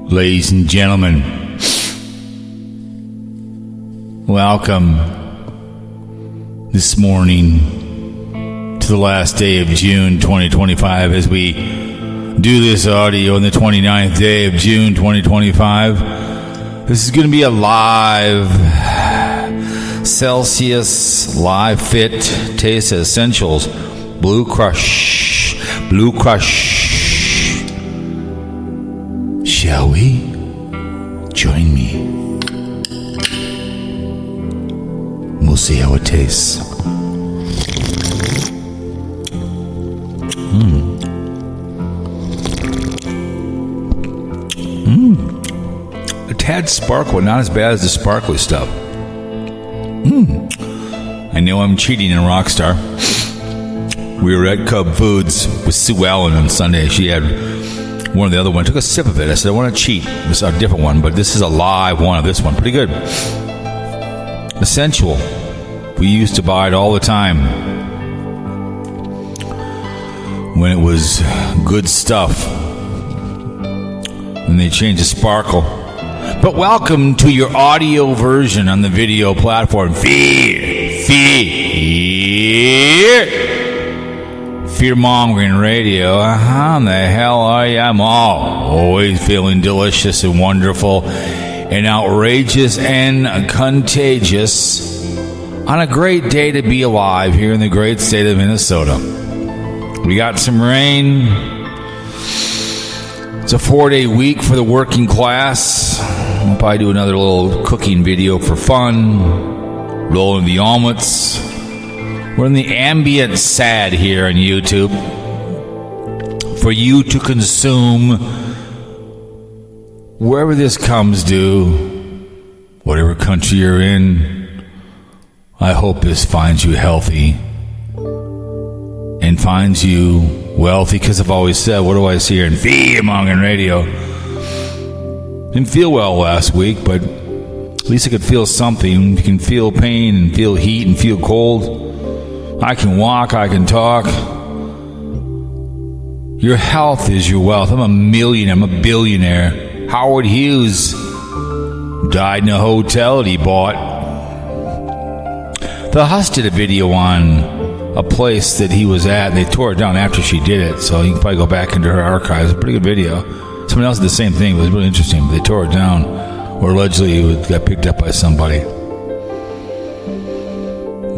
Ladies and gentlemen, welcome this morning to the last day of June 2025 as we do this audio on the 29th day of June 2025. This is going to be a live Celsius Live Fit Taste Essentials Blue Crush. Shall we? Join me. We'll see how it tastes. A tad sparkle, not as bad as the sparkly stuff. I know I'm cheating in Rockstar. We were at Cub Foods with Sue Allen on Sunday. She had one of the other ones. Took a sip of it. I said, I want to cheat. This is a different one, but this is a live one of this one. Pretty good. Essential. We used to buy it all the time when it was good stuff. And they changed the sparkle. But welcome to your audio version on the video platform. Fear-mongering radio. How the hell are you? I'm always feeling delicious and wonderful and outrageous and contagious on a great day to be alive here in the great state of Minnesota. We got some rain. It's a 4-day week for the working class. I'll probably do another little cooking video for fun. Rolling the omelets. We're in the ambient sad here on YouTube for you to consume wherever this comes to, whatever country you're in. I hope this finds you healthy and finds you wealthy, because I've always said, what do I see here in Fear-mongering radio? Didn't feel well last week, but at least I could feel something. You can feel pain and feel heat and feel cold. I can walk, I can talk. Your health is your wealth. I'm a billionaire. Howard Hughes died in a hotel that he bought. The Huss did a video on a place that he was at, and they tore it down after she did it, so you can probably go back into her archives. It's a pretty good video. Someone else did the same thing. It was really interesting, but they tore it down, or allegedly it got picked up by somebody.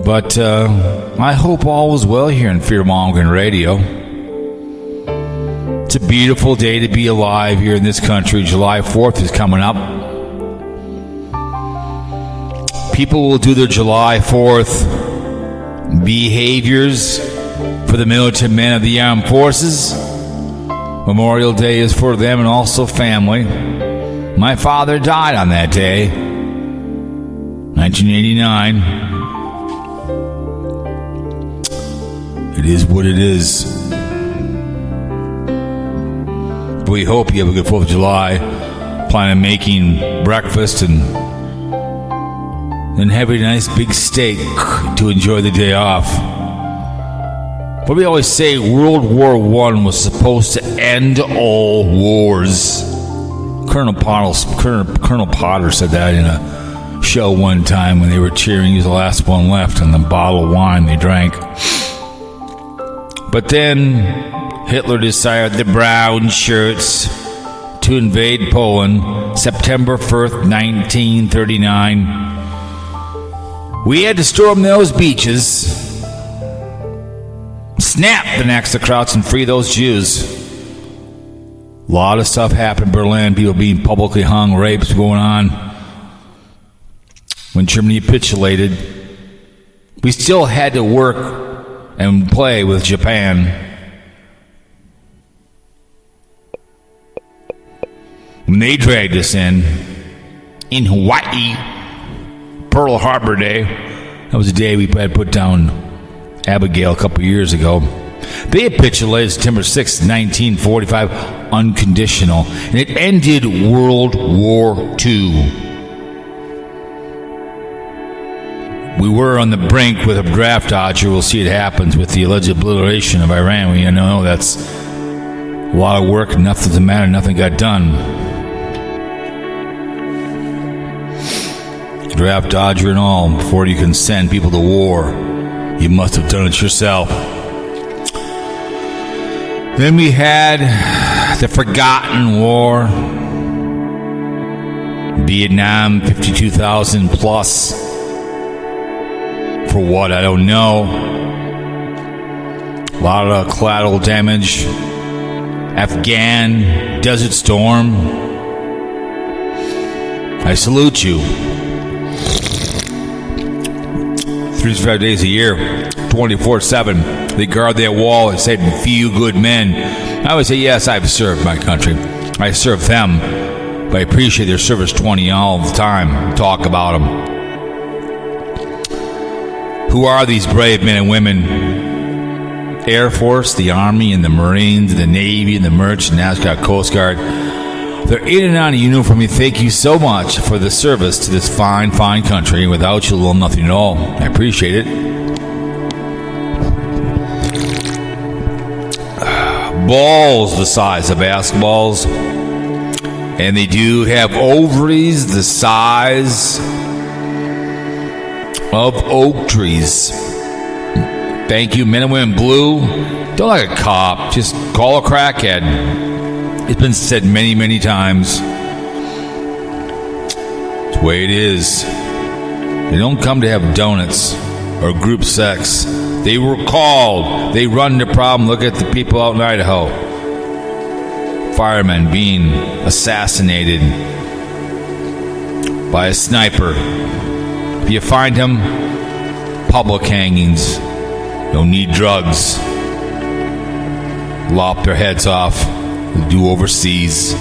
But I hope all is well here in Fear-mongering radio. It's a beautiful day to be alive here in this country. July 4th is coming up. People will do their July 4th behaviors for the militant men of the armed forces. Memorial Day is for them and also family. My father died on that day, 1989. It is what it is. We hope you have a good 4th of July. Plan on making breakfast and having a nice big steak to enjoy the day off. But we always say World War I was supposed to end all wars. Colonel Potter said that in a show one time when they were cheering. He was the last one left on the bottle of wine they drank. But then Hitler decided the brown shirts to invade Poland, September 1st, 1939. We had to storm those beaches, snap the necks of Krauts, and free those Jews. A lot of stuff happened in Berlin, people being publicly hung, rapes going on. When Germany capitulated, we still had to work and play with Japan. When they dragged us in Hawaii, Pearl Harbor Day, that was a day we had put down Abigail a couple years ago. They capitulated September 6, 1945, unconditional, and it ended World War II. We were on the brink with a draft dodger. We'll see what happens with the alleged obliteration of Iran. We know that's a lot of work, nothing to matter, nothing got done. draft dodger and all, before you can send people to war. You must have done it yourself. Then we had the Forgotten War. Vietnam, 52,000 plus. For what? I don't know. A lot of collateral damage. Afghan, Desert Storm. I salute you. 365 days a year, 24/7. They guard that wall and say, few good men. I would say, yes, I've served my country. I serve them, but I appreciate their service 20 all the time. Talk about them. Who are these brave men and women? Air Force, the Army, and the Marines, and the Navy, and the Merchant, NASCAR, Coast Guard. They're in and out of uniform. We thank you so much for the service to this fine, fine country. Without you, little nothing at all. I appreciate it. Balls the size of basketballs. And they do have ovaries the size of oak trees. Thank you, men and women blue. Don't like a cop. Just call a crackhead. It's been said many, many times. It's the way it is. They don't come to have donuts or group sex. They were called. They run the problem. Look at the people out in Idaho. Firemen being assassinated by a sniper. If you find him, public hangings. Don't need drugs. Lop their heads off. Do overseas.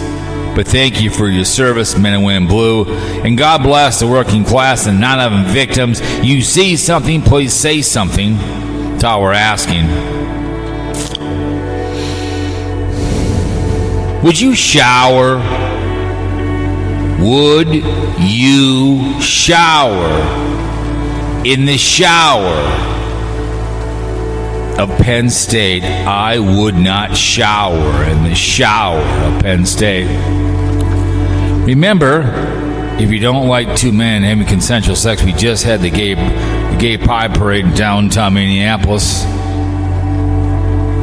But thank you for your service, men and women blue. And God bless the working class and not having victims. You see something, please say something. That's all we're asking. Would you shower? Would you shower in the shower of Penn State? I would not shower in the shower of Penn State. Remember, if you don't like two men having consensual sex, we just had the gay pride parade in downtown Minneapolis.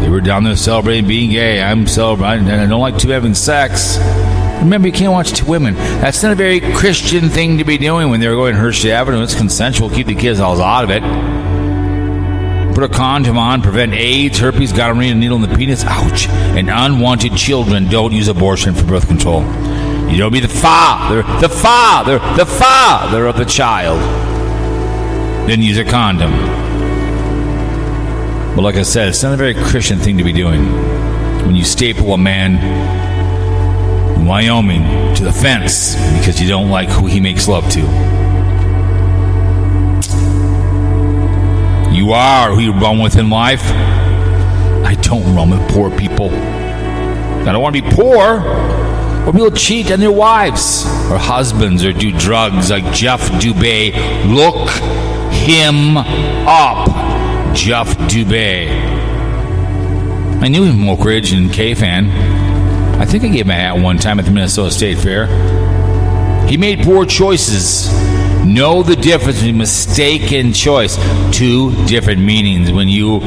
They were down there celebrating being gay. I'm celebrating, and I don't like two having sex. Remember, you can't watch two women. That's not a very Christian thing to be doing when they were going to Hershey Avenue. It's consensual. Keep the kids all out of it. Put a condom on, prevent AIDS, herpes, gonorrhea, needle in the penis. Ouch. And unwanted children. Don't use abortion for birth control. You don't be the father of the child. Then use a condom. But like I said, it's not a very Christian thing to be doing. When you staple a man in Wyoming to the fence because you don't like who he makes love to. You are who you run with in life. I don't run with poor people. I don't want to be poor. Or people cheat on their wives or husbands or do drugs like Jeff Dubé. Look him up. Jeff Dubé. I knew him, Oak Ridge and K-Fan. I think I gave him a hat one time at the Minnesota State Fair. He made poor choices. Know the difference between mistake and choice. Two different meanings. When you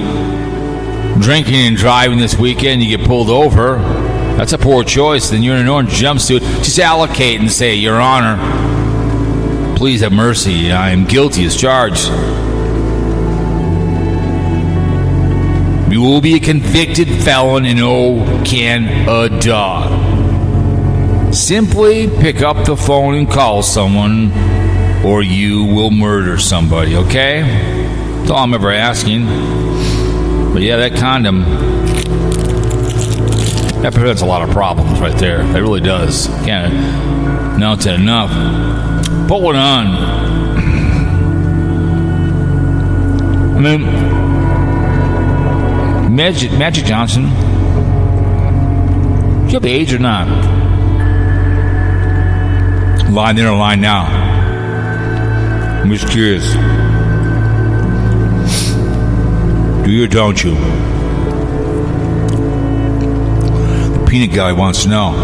drinking and driving this weekend, you get pulled over. That's a poor choice. Then you're in an orange jumpsuit. Just allocate and say, Your Honor, please have mercy. I am guilty as charged. You will be a convicted felon in Canada. Simply pick up the phone and call someone, or you will murder somebody, okay? That's all I'm ever asking. But yeah, that condom, that prevents a lot of problems right there. It really does. Can't announce it enough. Put one on. I mean, Magic Johnson, do you have AIDS or not? Line there or line now? I'm just curious. Do you or don't you? The peanut guy wants to know.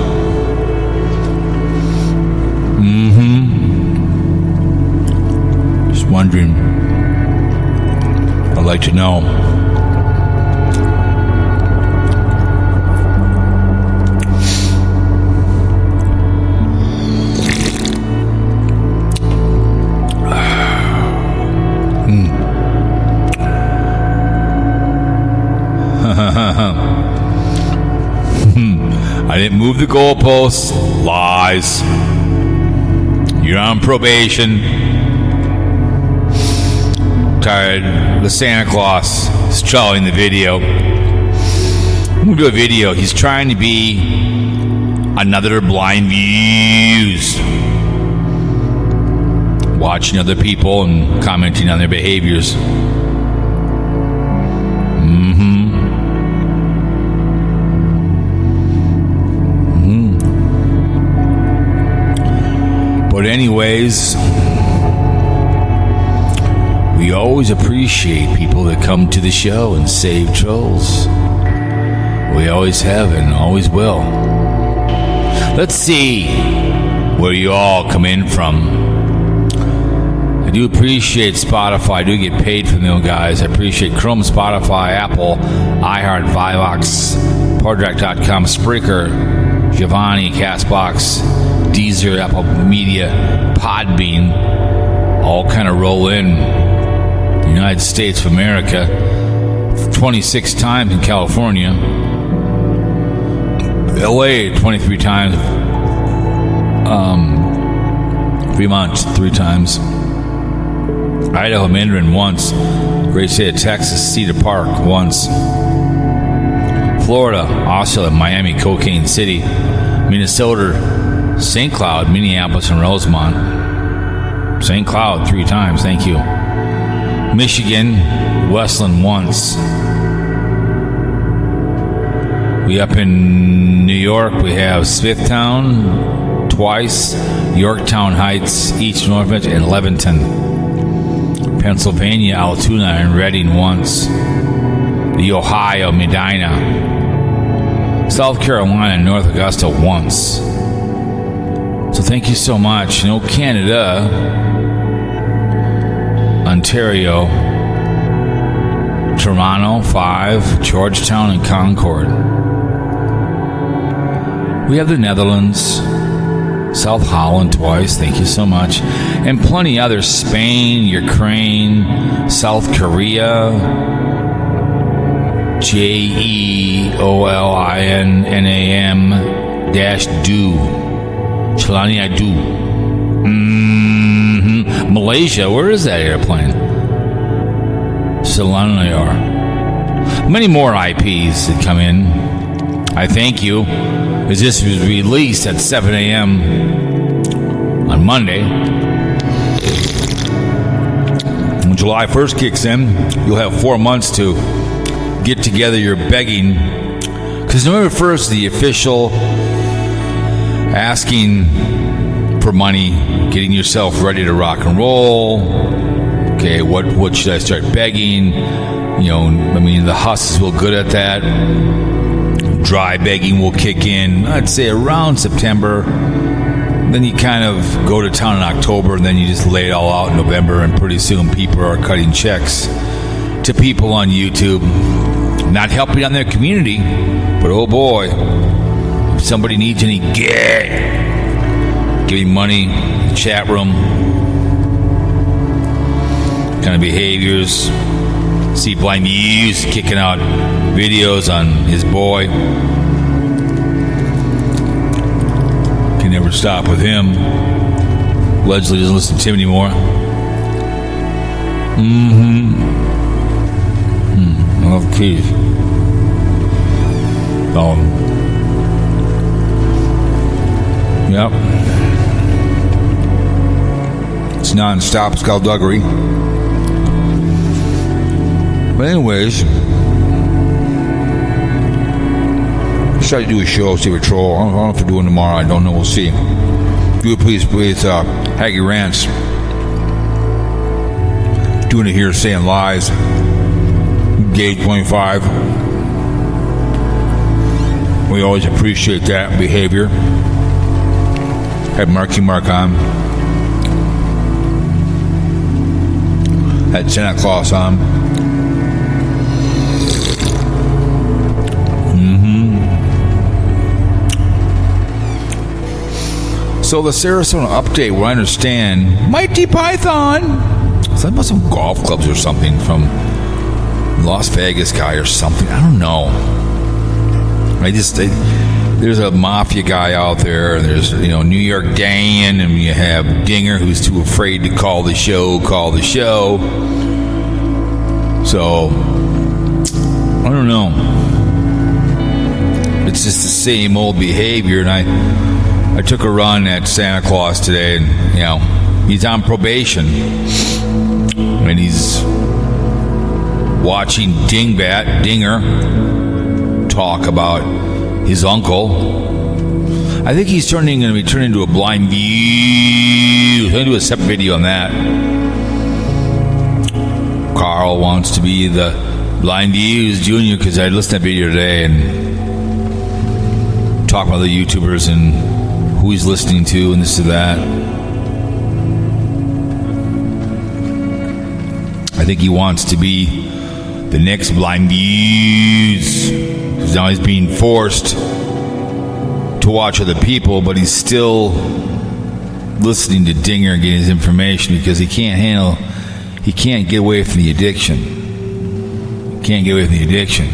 Just wondering. I'd like to know. I didn't move the goalposts. Lies. You're on probation. Tired. The Santa Claus is trolling the video. We'll do a video. He's trying to be another Blind Views. Watching other people and commenting on their behaviors. But anyways, we always appreciate people that come to the show and save trolls. We always have and always will. Let's see where you all come in from. I do appreciate Spotify. I do get paid from them guys. I appreciate Chrome, Spotify, Apple, iHeart, Vivox, Podtrack.com, Spreaker, Giovanni, Castbox, Deezer, Apple Media, Podbean, all kind of roll in. United States of America, 26 times in California, LA 23 times, Fremont 3 times, Idaho Mandarin once, great state of Texas, Cedar Park once, Florida, Australia, Miami, Cocaine City, Minnesota, St. Cloud, Minneapolis, and Rosemont. St. Cloud 3 times, thank you. Michigan, Westland once. We up in New York, we have Smithtown twice, Yorktown Heights, East Northridge, and Leventon. Pennsylvania, Altoona, and Reading once. The Ohio, Medina. South Carolina, North Augusta once. So thank you so much. Canada, Ontario, Toronto, 5, Georgetown, and Concord. We have the Netherlands, South Holland twice, thank you so much, and plenty others, Spain, Ukraine, South Korea, JEOLINNAM-DO. Chelani do. Malaysia, where is that airplane? Selangor. Many more IPs that come in. I thank you, as this was released at 7 a.m. on Monday. When July 1st kicks in, you'll have 4 months to get together your begging. Because November 1st is the official asking for money, getting yourself ready to rock and roll. Okay, what should I start begging? The husks will good at that. Dry begging will kick in, I'd say around September. Then you kind of go to town in October, and then you just lay it all out in November, and pretty soon people are cutting checks to people on YouTube. Not helping on their community, but oh boy, if somebody needs any giving money, chat room, kind of behaviors. See Blind Views kicking out videos on his boy. Can never stop with him. Allegedly doesn't listen to him anymore. I love Keith. Yep. It's non-stop skullduggery. But anyways, try to do a show, see a troll. I don't know if we're doing tomorrow. I don't know. We'll see. Do it, please. Haggy Rants. Doing it here, saying lies. Gauge 25. We always appreciate that behavior. Have Marky Mark on. Had Santa Claus on. So the Sarasota update, what I understand, Mighty Python. Something about some golf clubs or something from Las Vegas guy or something. I don't know. There's a mafia guy out there. There's New York Dan, and you have Dinger, who's too afraid to call the show. So I don't know. It's just the same old behavior, and I took a run at Santa Claus today, and he's on probation, and he's watching Dinger talk about his uncle. I think he's going to be turning into a blind view. He's going to do a separate video on that. Carl wants to be the Blind Views Junior, because I listened to that video today and talking about the YouTubers and who he's listening to and this or that. I think he wants to be the next Blind Views, because now he's being forced to watch other people, but he's still listening to Dinger and getting his information because he can't get away from the addiction. He can't get away from the addiction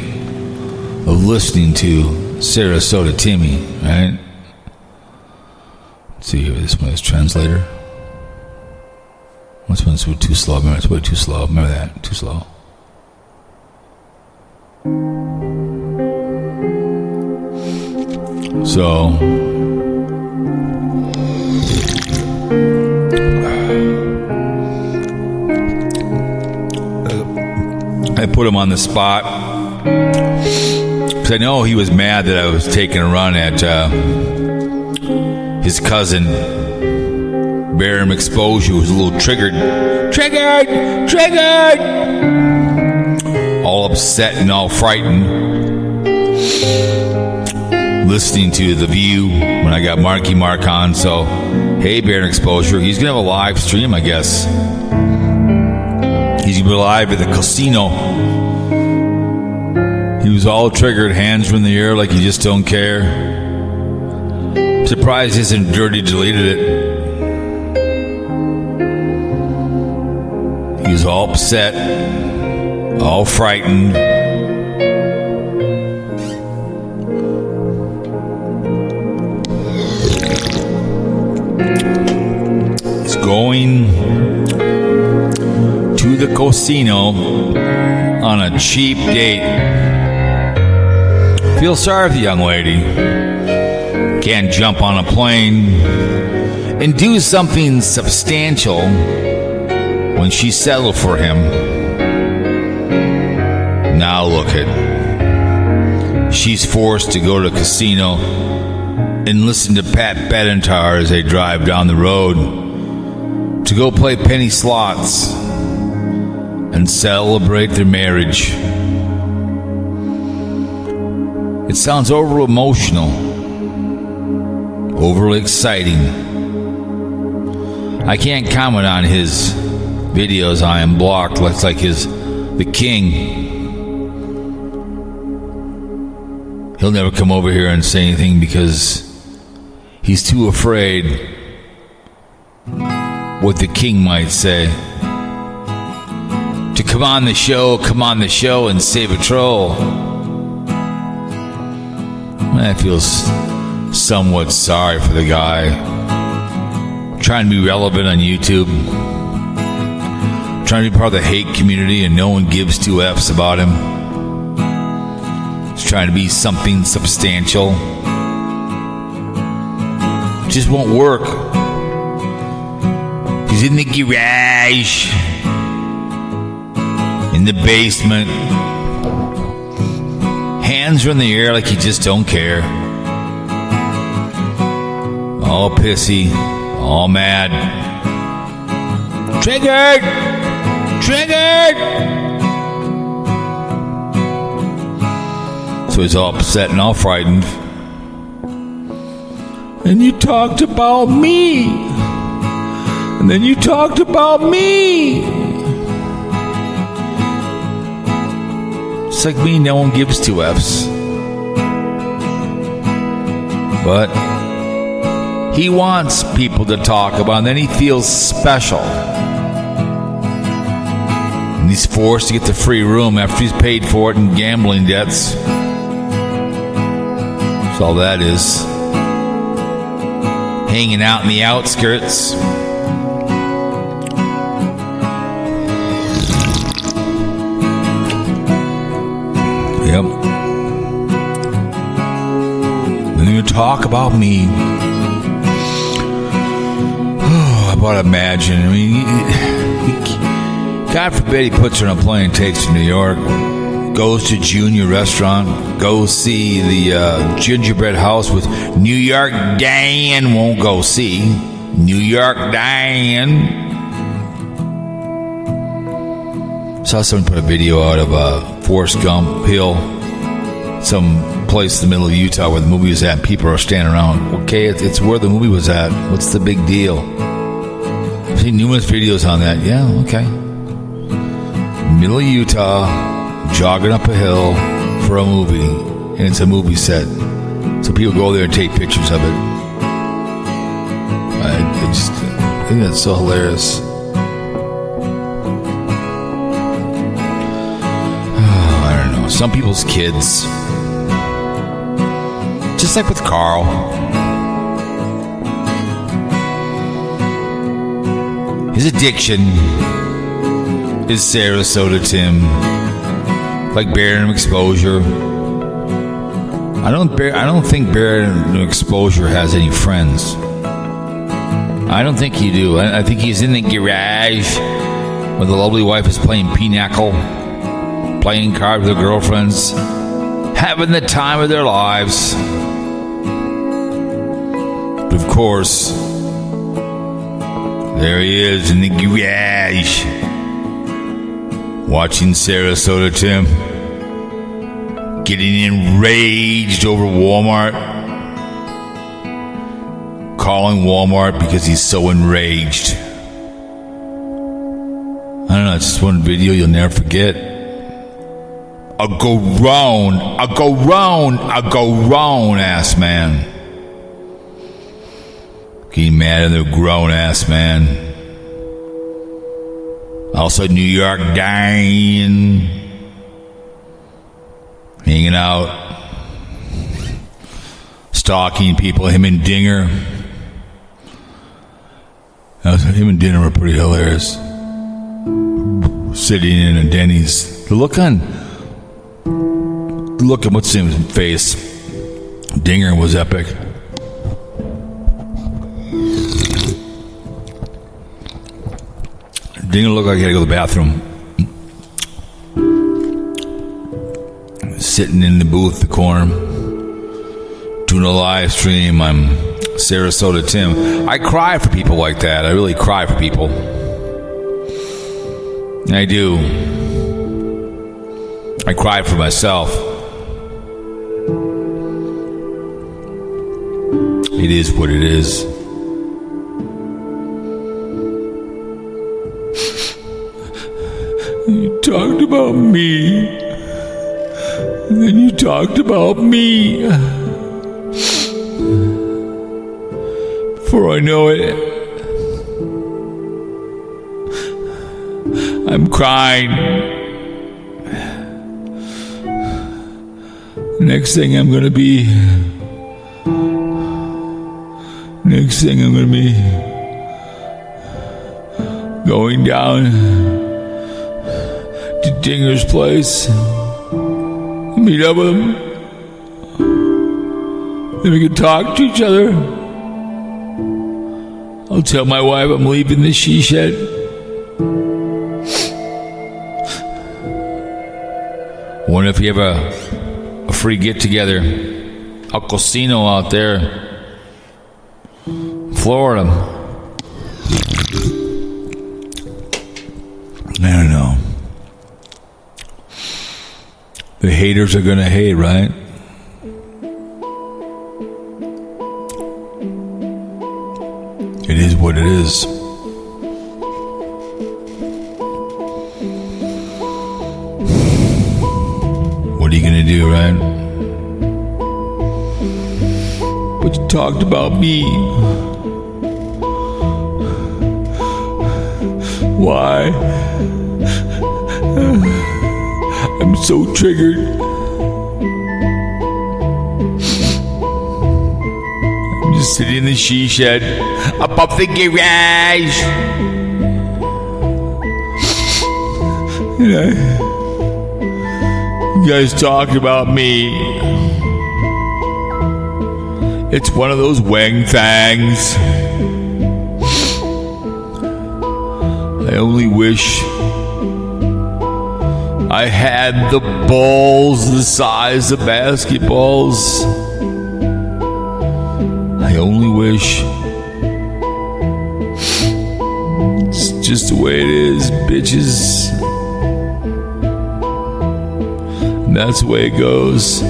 of listening to Sarasota Timmy, right? Let's see here, this one is translator. This one's too slow. Remember, it's way too slow. Remember that, too slow. So I put him on the spot because I know he was mad that I was taking a run at his cousin Barium Exposure, who was a little triggered, all upset and all frightened, listening to The View when I got Marky Mark on. So, hey, Barium Exposure, he's going to have a live stream, I guess. He's going to be live at the casino. He was all triggered, hands were in the air like he just don't care. I'm surprised he hasn't dirty deleted it. He was all upset, all frightened. He's going to the casino on a cheap date. Feel sorry for the young lady. Can't jump on a plane and do something substantial when she settled for him. Now look at, she's forced to go to a casino and listen to Pat Benatar as they drive down the road to go play penny slots and celebrate their marriage. It sounds over emotional, overly exciting. I can't comment on his videos. I am blocked. Looks like the king. He'll never come over here and say anything because he's too afraid what the king might say. To come on the show and save a troll. I feel somewhat sorry for the guy. Trying to be relevant on YouTube. Trying to be part of the hate community and no one gives two F's about him. He's trying to be something substantial. It just won't work. He's in the garage, in the basement. Hands are in the air like you just don't care. All pissy, all mad. Triggered! So he's all upset and all frightened. And you talked about me. And then you talked about me. Just like me, no one gives two F's. But he wants people to talk about, and then he feels special. And he's forced to get the free room after he's paid for it in gambling debts. That's all that is. Hanging out in the outskirts. Yep. Then you talk about me. Oh, about imagine. I mean, God forbid he puts her on a plane and takes her to New York. Goes to Junior Restaurant. Go see the gingerbread house with New York Dan won't go see. New York Dan. Saw someone put a video out of Forrest Gump Hill, some place in the middle of Utah where the movie was at. People are standing around. Okay, it's where the movie was at. What's the big deal? I've seen numerous videos on that. Yeah, okay. Middle of Utah, jogging up a hill for a movie, and it's a movie set. So people go there and take pictures of it. I think that's so hilarious. Some people's kids, just like with Carl, his addiction is Sarasota Tim, like barium exposure. I don't think barium exposure has any friends. I don't think he do. I think he's in the garage where the lovely wife is playing pinochle, playing cards with their girlfriends, having the time of their lives. But of course, there he is in the garage, watching Sarasota Tim getting enraged over Walmart, calling Walmart because he's so enraged. I don't know, it's just one video you'll never forget. A grown ass man. Getting mad at the grown ass man. Also New York Dan. Hanging out. Stalking people, him and Dinger. Him and Dinger were pretty hilarious. Sitting in a Denny's. Look at what's in his face. Dinger was epic. Dinger looked like he had to go to the bathroom. Sitting in the booth, the corner, doing a live stream. I'm Sarasota Tim. I cry for people like that. I really cry for people. I do. I cry for myself. It is what it is. You talked about me. And then you talked about me. Before I know it, I'm crying. Next thing I'm going to be going down to Dinger's place, meet up with him, then we can talk to each other. I'll tell my wife I'm leaving the she shed. Wonder if you have a free get-together, a casino out there, Florida. I don't know. The haters are gonna hate, right? It is what it is. do, right? But you talked about me. Why? I'm so triggered. I'm just sitting in the she shed above the garage. You guys talked about me. It's one of those wang things. I only wish I had the balls the size of basketballs. I only wish. It's just the way it is, bitches. And that's the way it goes.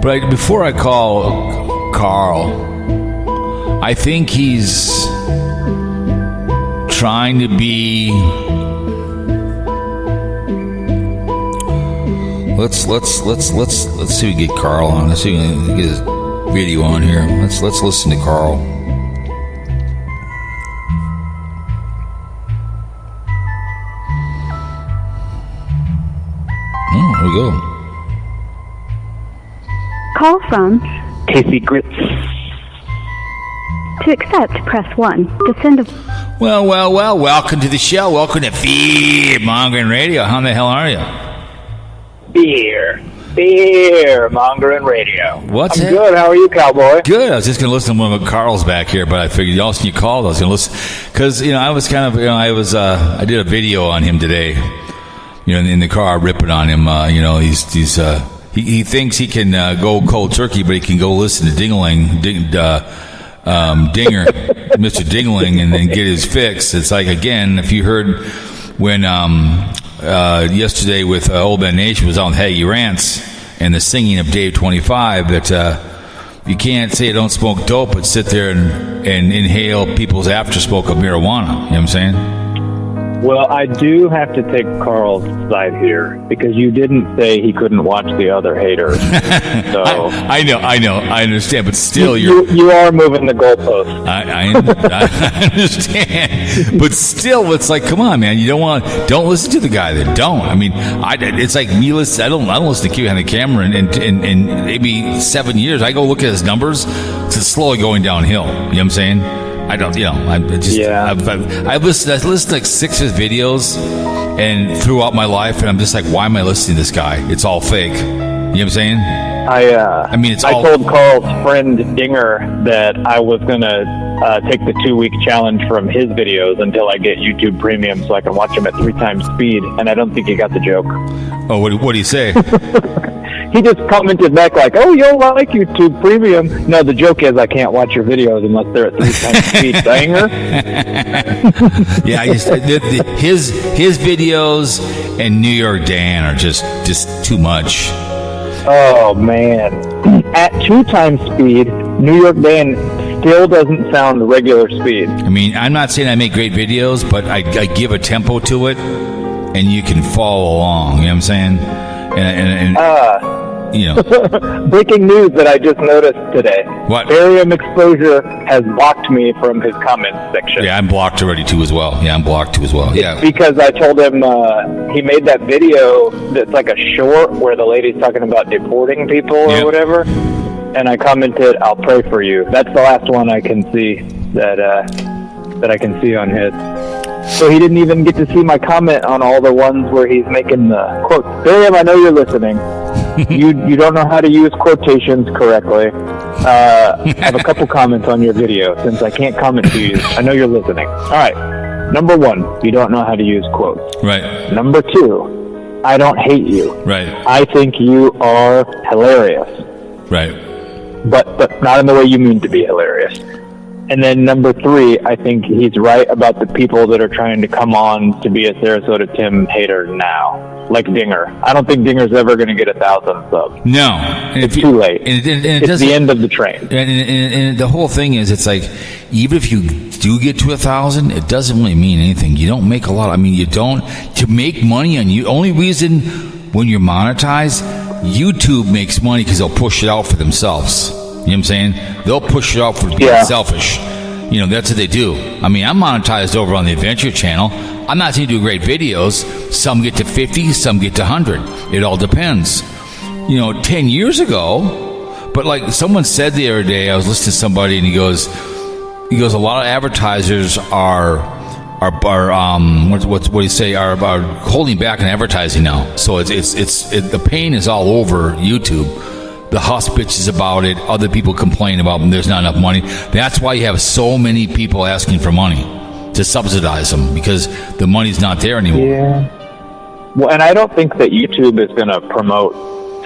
But before I call Carl, I think he's trying to be. Let's see if we get Carl on. Let's see if we can get his video on here. Let's listen to Carl. Oh, there we go. Call from KcGrits. To accept, press 1. To send a... Well, welcome to the show. Welcome to Fear-Mongering Radio. How the hell are you? Fear-Mongering Radio. What's I'm it? good. How are you, cowboy? Good. I was just going to listen to one of Carl's back here, but I figured also you called. I was going to listen because I was kind of I did a video on him today. In the car, ripping on him. He thinks he can go cold turkey, but he can go listen to Dinger, Mr. Dingling, and then get his fix. It's like, again, if you heard when yesterday with Old Man Nation was on Haggy Rants and the singing of Dave 25, that you can't say I don't smoke dope, but sit there and inhale people's after smoke of marijuana. You know what I'm saying? Well, I do have to take Carl's side here because you didn't say he couldn't watch the other haters. So I know, I understand, but still, you are moving the goalposts. I understand, but still, it's like, come on, man, don't listen to the guy. Then don't. I mean, it's like me. Listen, I don't listen to Q on the camera in maybe 7 years. I go look at his numbers. It's slowly going downhill. You know what I'm saying? I don't, I've listened to like 6 of his videos and throughout my life, and I'm just like, why am I listening to this guy? It's all fake. You know what I'm saying? I told Carl's friend Dinger that I was going to take the 2-week challenge from his videos until I get YouTube Premium so I can watch them at 3 times speed, and I don't think he got the joke. Oh, what do you say? He just commented back like, "Oh, you'll like YouTube Premium." No, the joke is I can't watch your videos unless they're at 3 times speed. Banger. Yeah, his videos and New York Dan are just too much. Oh man, at 2 times speed, New York Dan still doesn't sound regular speed. I mean, I'm not saying I make great videos, but I give a tempo to it, and you can follow along. You know what I'm saying? Breaking news that I just noticed today. What? Barium Exposure has blocked me from his comments section. Yeah, I'm blocked already too as well. Yeah. It's because I told him he made that video that's like a short where the lady's talking about deporting people or whatever. And I commented, "I'll pray for you." That's the last one I can see that I can see on his. So he didn't even get to see my comment on all the ones where he's making the quotes. Barium, I know you're listening. You don't know how to use quotations correctly. I have a couple comments on your video since I can't comment to you. I know you're listening. All right. Number 1, you don't know how to use quotes. Right. Number 2, I don't hate you. Right. I think you are hilarious. Right. But not in the way you mean to be hilarious. And then number 3, I think he's right about the people that are trying to come on to be a Sarasota Tim hater now, like Dinger. I don't think Dinger's ever going to get 1,000 subs. No, it's too late. It's the end of the train. And the whole thing is, it's like, even if you do get to 1,000, it doesn't really mean anything. You don't make a lot. I mean, you don't to make money on you. Only reason when you're monetized, YouTube makes money because they'll push it out for themselves. You know what I'm saying? They'll push it out for being selfish. You know, that's what they do. I mean, I'm monetized over on the Adventure Channel. I'm not saying do great videos. Some get to 50, some get to 100. It all depends. 10 years ago, but like someone said the other day, I was listening to somebody and he goes, a lot of advertisers are what do you say, are holding back on advertising now. So it's the pain is all over YouTube. The huss bitches about it. Other people complain about them. There's not enough money. That's why you have so many people asking for money to subsidize them, because the money's not there anymore. Yeah. Well, and I don't think that YouTube is going to promote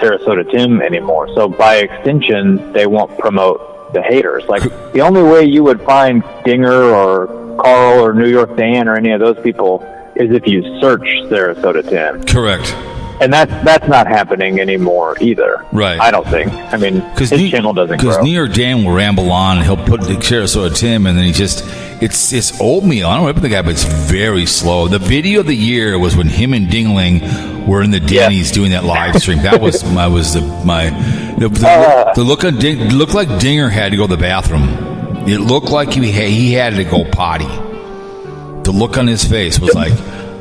Sarasota Tim anymore. So by extension, they won't promote the haters. Like, the only way you would find Dinger or Carl or New York Dan or any of those people is if you search Sarasota Tim. Correct. And that's not happening anymore either. Right. I don't think. I mean, his channel doesn't grow. Because New York Dan will ramble on, and he'll put the Sarasota Tim, and then it's oatmeal. I don't remember the guy, but it's very slow. The video of the year was when him and Dingling were in the Denny's doing that live stream. That was the look on looked like Dinger had to go to the bathroom. It looked like he had to go potty. The look on his face was like,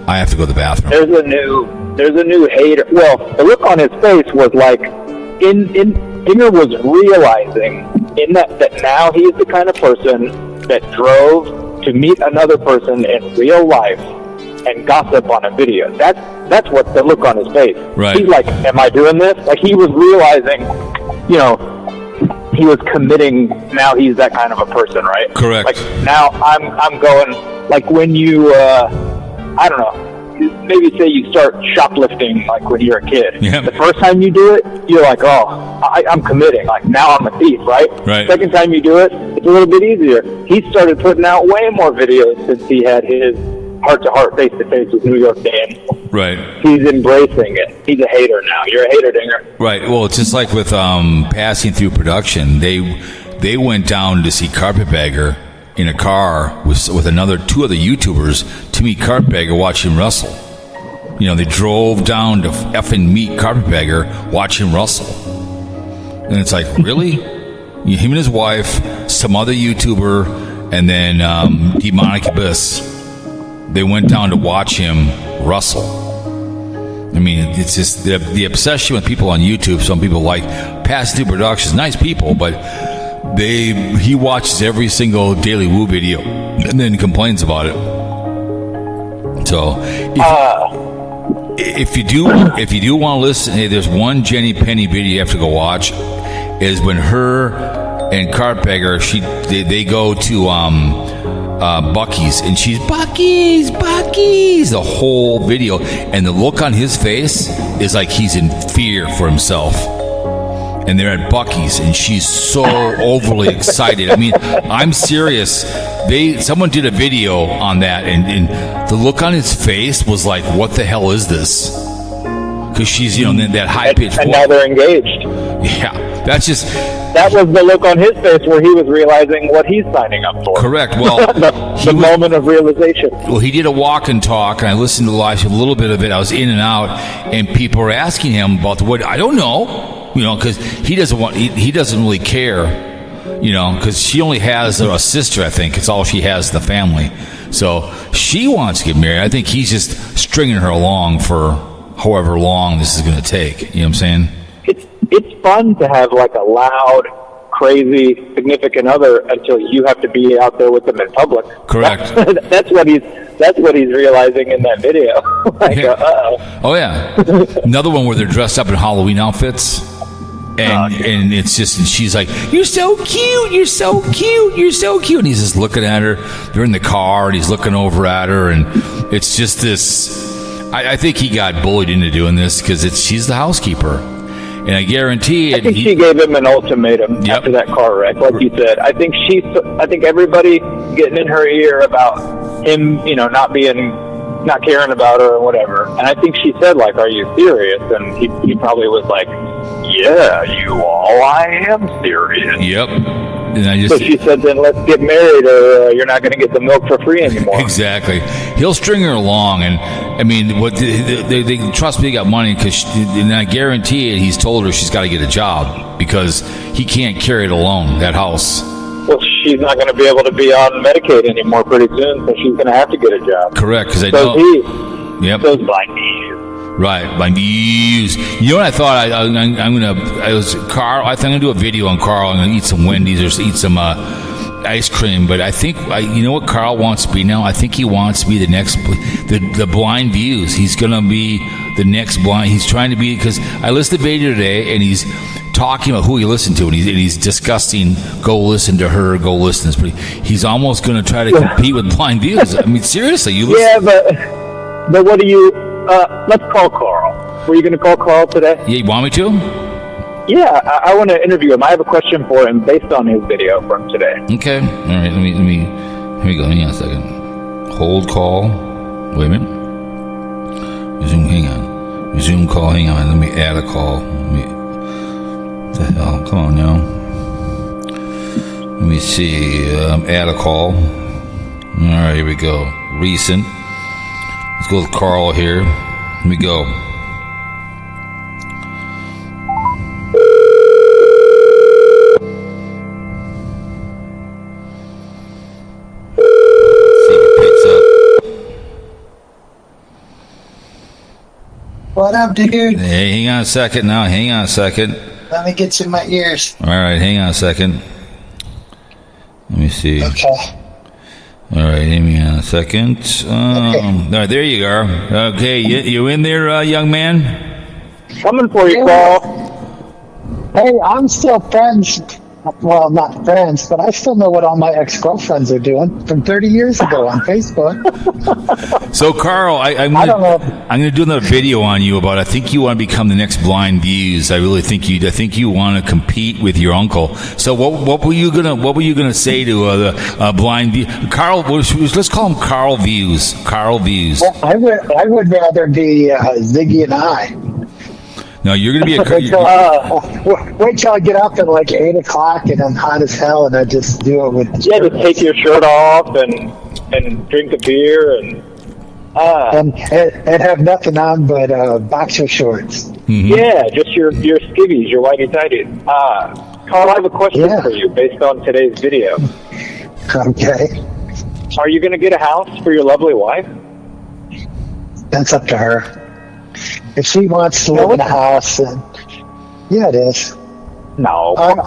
I have to go to the bathroom. There's a new hater. Well, the look on his face was like, Dinger was realizing that now he is the kind of person that drove to meet another person in real life and gossip on a video. That's what the look on his face. Right. He's like, am I doing this? Like, he was realizing, he was committing. Now he's that kind of a person, right? Correct. Like, now I'm going, like, when you, I don't know, maybe say you start shoplifting, like when you're a kid. Yep. The first time you do it, you're like, oh, I'm committing. Like, now I'm a thief, right? Right. Second time you do it, it's a little bit easier. He started putting out way more videos since he had his heart-to-heart, face-to-face with New York Dan. Right. He's embracing it. He's a hater now. You're a hater, Dinger. Right. Well, it's just like with Passing Through Production. They went down to see Carpetbagger in a car with two other YouTubers to meet Carpetbagger, watch him wrestle. They drove down to effing meet Carpetbagger, watch him wrestle. And it's like, really? Him and his wife, some other YouTuber, and then Demonic Abyss. They went down to watch him wrestle. I mean, it's just the obsession with people on YouTube. Some people like Passing Through Productions, nice people, but he watches every single Daily Woo video and then complains about it. So if you do want to listen, hey, there's one Jenny Penny video you have to go watch. Is when her and Carpetbagger they go to Buc-ee's, and she's Buc-ee's the whole video, and the look on his face is like he's in fear for himself. And they're at Buc-ee's, and she's so overly excited. I mean, I'm serious. Someone did a video on that, and the look on his face was like, what the hell is this? Because she's, that high-pitched voice. And now they're engaged. Yeah, that was the look on his face where he was realizing what he's signing up for. Correct. Well, the moment of realization. Well, he did a walk and talk, and I listened to the live stream, a little bit of it. I was in and out, and people were asking him about the what. I don't know. Because he doesn't really care, because she only has a sister, I think. It's all she has, the family. So she wants to get married. I think he's just stringing her along for however long this is going to take. You know what I'm saying? It's fun to have, like, a loud, crazy, significant other until you have to be out there with them in public. Correct. That's what he's realizing in that video. Like, yeah. uh-oh. Oh, yeah. Another one where they're dressed up in Halloween outfits. And it's just, and she's like, you're so cute, you're so cute, you're so cute. And he's just looking at her. They're in the car, and he's looking over at her. And it's just this, I think he got bullied into doing this because she's the housekeeper. And I guarantee it. She gave him an ultimatum after that car wreck, like you said. I think everybody getting in her ear about him, not caring about her or whatever. And I think she said, like, are you serious? And he probably was like, Yeah, you all. I am serious. Yep. And I just, So she said, then let's get married or you're not going to get the milk for free anymore. Exactly. He'll string her along, and I mean, what they trust me, they got money, and I guarantee it, he's told her she's got to get a job because he can't carry it alone, that house. Well, she's not going to be able to be on Medicaid anymore pretty soon, so she's going to have to get a job. Correct, because I So know. he. Yep. So blind me. Right, my views. You know what I thought? I think I'm gonna do a video on Carl. I'm gonna eat some Wendy's or eat some ice cream. But I think you know what Carl wants to be now. I think he wants to be the next the blind views. He's gonna be the next blind. He's trying to be, because I listened to the video today and he's talking about who he listened to, and he's discussing. Go listen to her. Go listen to this. But he's almost gonna try to compete with blind views. I mean, seriously, you listen. Yeah, but what do you? Let's call Carl. Were you going to call Carl today? Yeah, you want me to? Yeah, I want to interview him. I have a question for him based on his video from today. Okay. All right. Let me. Here we go. Hang on a second. Hold call. Wait a minute. Resume. Hang on. Resume call. Hang on. Let me add a call. What the hell? Come on now. Let me see. Add a call. All right. Here we go. Recent. Let's go with Carl here. Let me go. See if it picks up. What up, dude? Hey, hang on a second now. Hang on a second. Let me get you my ears. All right, hang on a second. Let me see. Okay. All right, hang on a second. All right, there you are. Okay, you in there, young man? Coming for you, Carl. Hey, I'm still friends. Well, not friends, but I still know what all my ex-girlfriends are doing from 30 years ago on Facebook. So, Carl, I'm I don't know. going to do another video on you about. I think you want to become the next Blind Views. I really think you. I think you want to compete with your uncle. So, what were you gonna say to the Blind View? Carl, let's call him Carl Views. Carl Views. Well, I would rather be Ziggy and I. No, you're going to be Wait till I get up at like 8 o'clock and I'm hot as hell and I just do it with. Yeah, just take your shirt off and drink a beer and have nothing on but boxer shorts. Mm-hmm. yeah, just your skivvies, your whitey tighties. Carl, I have a question for you based on today's video. Okay. Are you going to get a house for your lovely wife? That's up to her. If she wants to live in a house, then yeah, it is. No. I'm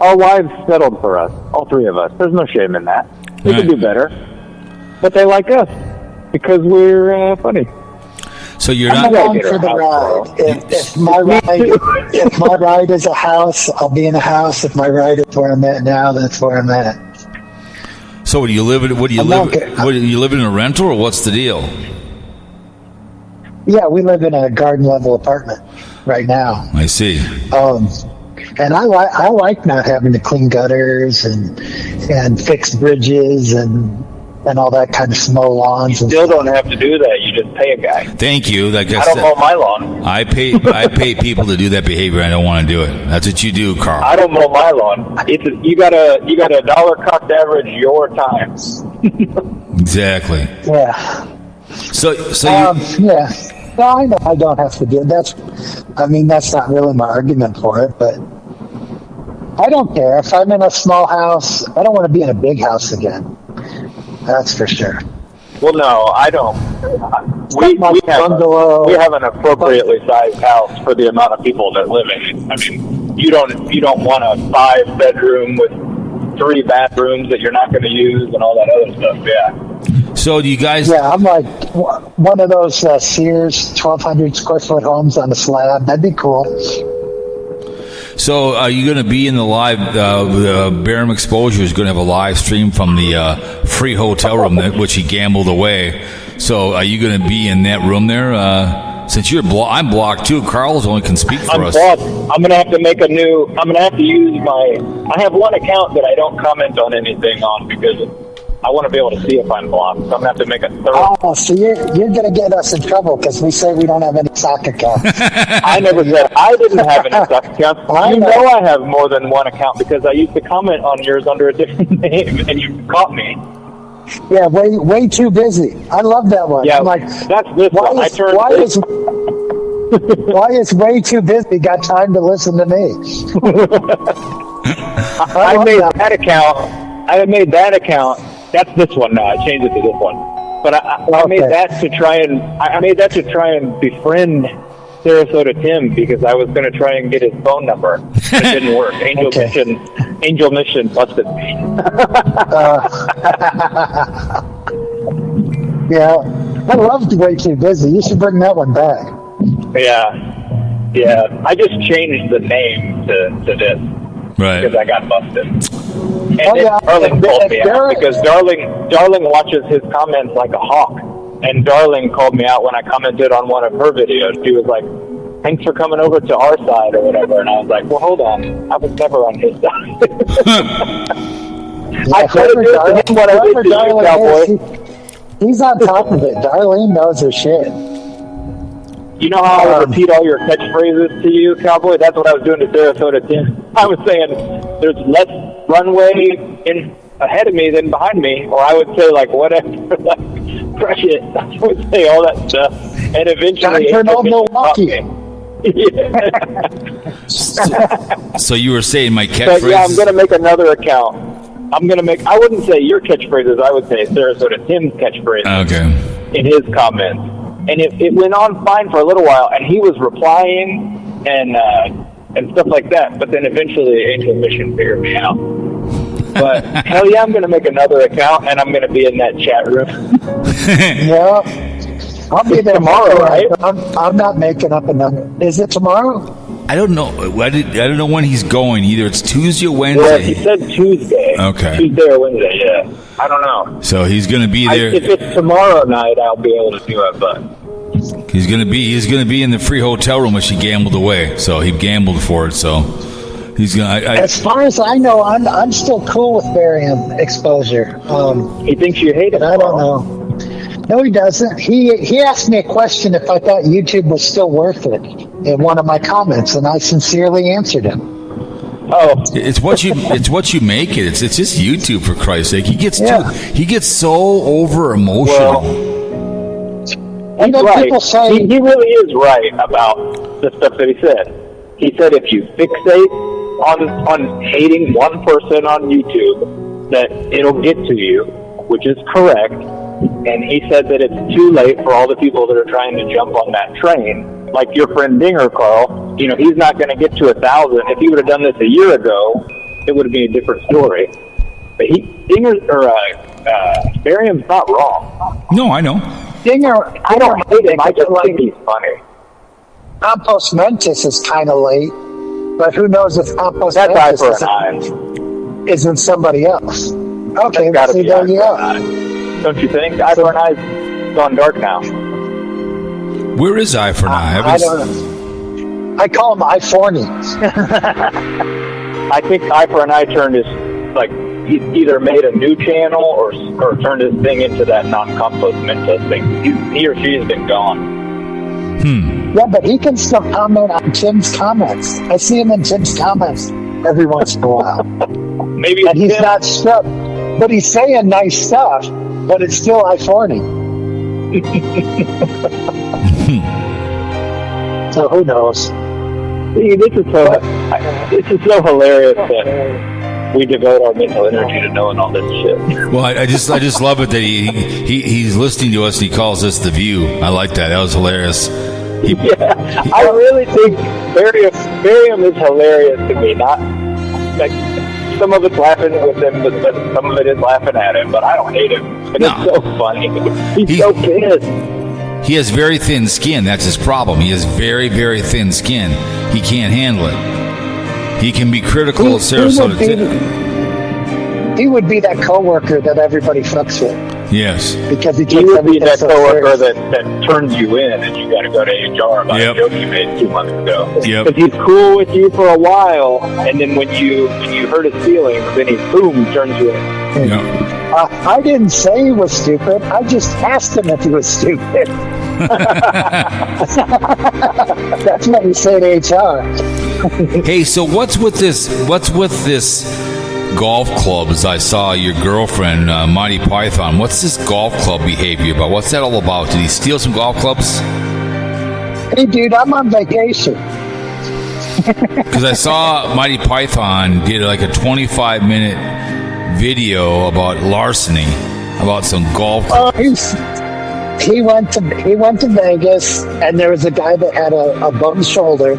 Our wives settled for us, all three of us. There's no shame in that. We Right. could do better. But they like us because we're funny. So you're I'm not. along for the ride. If my ride is a house, I'll be in a house. If my ride is where I'm at now, that's where I'm at. So do you live in? What do you I'm live? not- What do you live in a rental, or what's the deal? Yeah, we live in a garden level apartment right now. I see. And I like not having to clean gutters and fix bridges and all that kind of mow lawns. And Still don't have to do that. You just pay a guy. Thank you. Like I don't mow my lawn. I pay people to do that behavior. I don't want to do it. That's what you do, Carl. I don't mow my lawn. You got a dollar cost average your time. Exactly. yeah. So Yeah. Well, I know I don't have to do it. That's not really my argument for it, but I don't care. If I'm in a small house, I don't want to be in a big house again. That's for sure. Well, no, I don't. We have an appropriately sized house for the amount of people that live in it. I mean, you don't want a 5-bedroom with 3 bathrooms that you're not going to use and all that other stuff. Yeah. So do you guys? Yeah, I'm like one of those Sears 1,200 square foot homes on a slab. That'd be cool. So are you going to be in the live? Barium Exposure is going to have a live stream from the free hotel room which he gambled away. So are you going to be in that room there? Since I'm blocked too. Carl's only can speak for us. Blocked. I'm going to have to make I'm going to have to use I have one account that I don't comment on anything on because I want to be able to see if I'm blocked, so I'm going to have to make a third. Oh, so you're going to get us in trouble because we say we don't have any sock accounts. I never said I didn't have any sock accounts. You know I have more than one account because I used to comment on yours under a different name, and you caught me. Yeah, way too busy. I love that one. Yeah, I'm like, that's this one. Why is way too busy got time to listen to me? I made that account. I made that account. That's this one now. I changed it to this one. But I made that to try and befriend Sarasota Tim because I was going to try and get his phone number. It didn't work. Angel Mission busted me. Yeah, I loved Way Too Busy. You should bring that one back. Yeah. I just changed the name to this. Right. Because I got busted. And Darling called me out because Darling watches his comments like a hawk. And Darling called me out when I commented on one of her videos. She was like, thanks for coming over to our side or whatever. And I was like, well, hold on. I was never on his side. I couldn't do to him what I did to you, Cowboy. He's on top of it. Darlene knows her shit. You know how I repeat all your catchphrases to you, Cowboy? That's what I was doing to Sarasota Tim. I was saying there's less runway ahead of me than behind me, or I would say like whatever, like crush it. I would say all that stuff, and eventually turn on Milwaukee. So you were saying my catchphrase? But yeah, I'm gonna make another account. I wouldn't say your catchphrases. I would say Sarasota Tim's catchphrases. Okay. In his comments. And it went on fine for a little while, and he was replying and stuff like that. But then eventually, Angel Mission figured me out. But hell yeah, I'm going to make another account, and I'm going to be in that chat room. Yeah, I'll be there tomorrow, right? I'm not making up another. Is it tomorrow? I don't know. I don't know when he's going. Either it's Tuesday or Wednesday. Well, he said Tuesday. Okay. Tuesday or Wednesday, yeah. I don't know. So he's going to be there. If it's tomorrow night, I'll be able to do it, but he's going to be in the free hotel room which he gambled away. So he gambled for it. So he's going. As far as I know, I'm still cool with barium exposure. He thinks you hate it. I don't know. No, he doesn't. He asked me a question if I thought YouTube was still worth it in one of my comments, and I sincerely answered him. Oh, it's what you make it. It's just YouTube, for Christ's sake. He gets so over emotional. Well, right. People say he really is right about the stuff that he said. He said if you fixate on hating one person on YouTube, that it'll get to you, which is correct. And he said that it's too late for all the people that are trying to jump on that train. Like your friend Dinger, Carl, he's not going to get to 1,000. If he would have done this a year ago, it would have been a different story. But Barium's not wrong. No, I know. Dinger, I don't hate him. I just think he's funny. Compost Mentis is kind of late, but who knows if Compost Mentis isn't somebody else. Okay, see, there you go. Don't you think? Eye for an Eye's gone dark now. Where is Eye for an Eye? I don't know. I call him I-40. I think Eye for an Eye turned his, he either made a new channel or turned his thing into that non-compost Mentos thing. He or she has been gone. Yeah, but he can still comment on Tim's comments. I see him in Tim's comments every once in a while. Maybe and he's not stuck, but he's saying nice stuff, but it's still I-40. So who knows? See, this is so hilarious that we devote our mental energy to knowing all this shit. Well, I just love it that he's listening to us and he calls us The View. I like that. That was hilarious. I really think Barium is hilarious to me. Not like some of it's laughing with him, but some of it is laughing at him. But I don't hate him. It's so funny. He's so pissed. He has very thin skin. That's his problem. He has very, very thin skin. He can't handle it. He can be critical of Sarasota. He would be that coworker that everybody fucks with. Yes. Because he would be that coworker that turns you in and you got to go to HR about a joke you made 2 months ago. Because he's cool with you for a while, and then when you hurt his feelings, then he turns you in. Yep. I didn't say he was stupid. I just asked him if he was stupid. That's what we say to HR. Hey, so what's with this golf club? As I saw your girlfriend, Monty Python. What's this golf club behavior about? What's that all about? Did he steal some golf clubs? Hey, dude, I'm on vacation. Because I saw Monty Python did like a 25-minute video about larceny, about some golf clubs. He went to Vegas, and there was a guy that had a bum shoulder,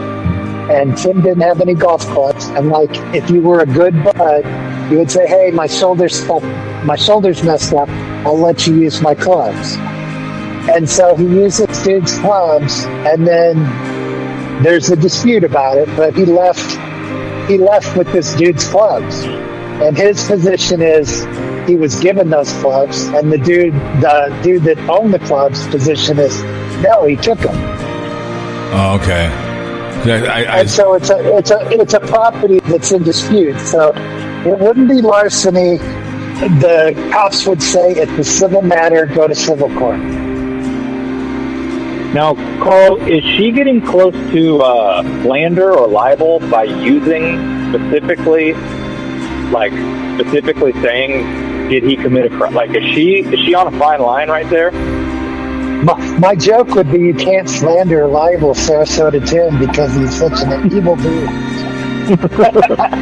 and Tim didn't have any golf clubs. And like, if you were a good bud, you would say, "Hey, my shoulder's messed up. I'll let you use my clubs." And so he used this dude's clubs, and then there's a dispute about it. But he left with this dude's clubs, and his position is he was given those clubs, and the dude that owned the clubs' position is no, he took them. Oh, okay. And so it's a property that's in dispute. So it wouldn't be larceny. The cops would say it's a civil matter. Go to civil court. Now, Carl, is she getting close to slander or libel by using specifically saying, did he commit a crime? Like, is she on a fine line right there? My joke would be you can't slander or libel Sarasota Tim because he's such an evil dude.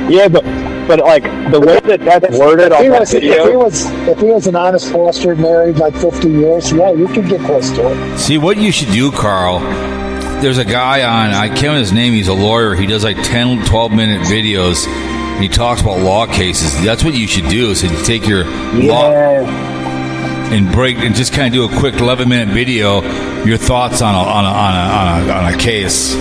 Yeah, but like the way that's worded on that video. If he was an honest bastard married like 50 years, yeah, you could get close to it. See, what you should do, Carl, there's a guy on, I can't remember his name, he's a lawyer. He does like 10, 12-minute videos, and he talks about law cases. That's what you should do, is you take your law and break and just kind of do a quick 11-minute video, your thoughts on a case.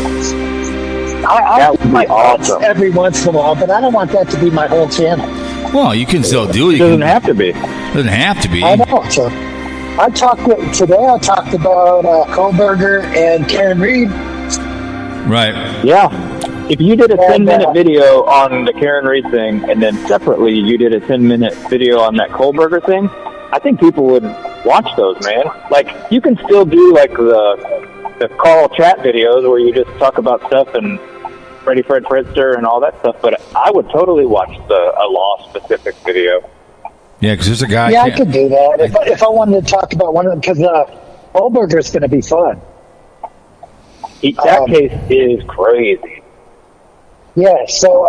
I do my thoughts every once in a while, but I don't want that to be my whole channel. Well, you can still do it. It doesn't have to be. Doesn't have to be. I know. So I talked about Kohlberger and Karen Reed. Right. Yeah. If you did a 10-minute video on the Karen Reed thing, and then separately you did a 10-minute video on that Kohlberger thing, I think people would watch those, man. Like, you can still do like the Carl chat videos where you just talk about stuff and Freddie Fred Fredster and all that stuff, but I would totally watch a law-specific video. Yeah, because there's a guy... Yeah, I could do that. If I wanted to talk about one of them, because Kohlberger's going to be fun. That case is crazy. Yeah, so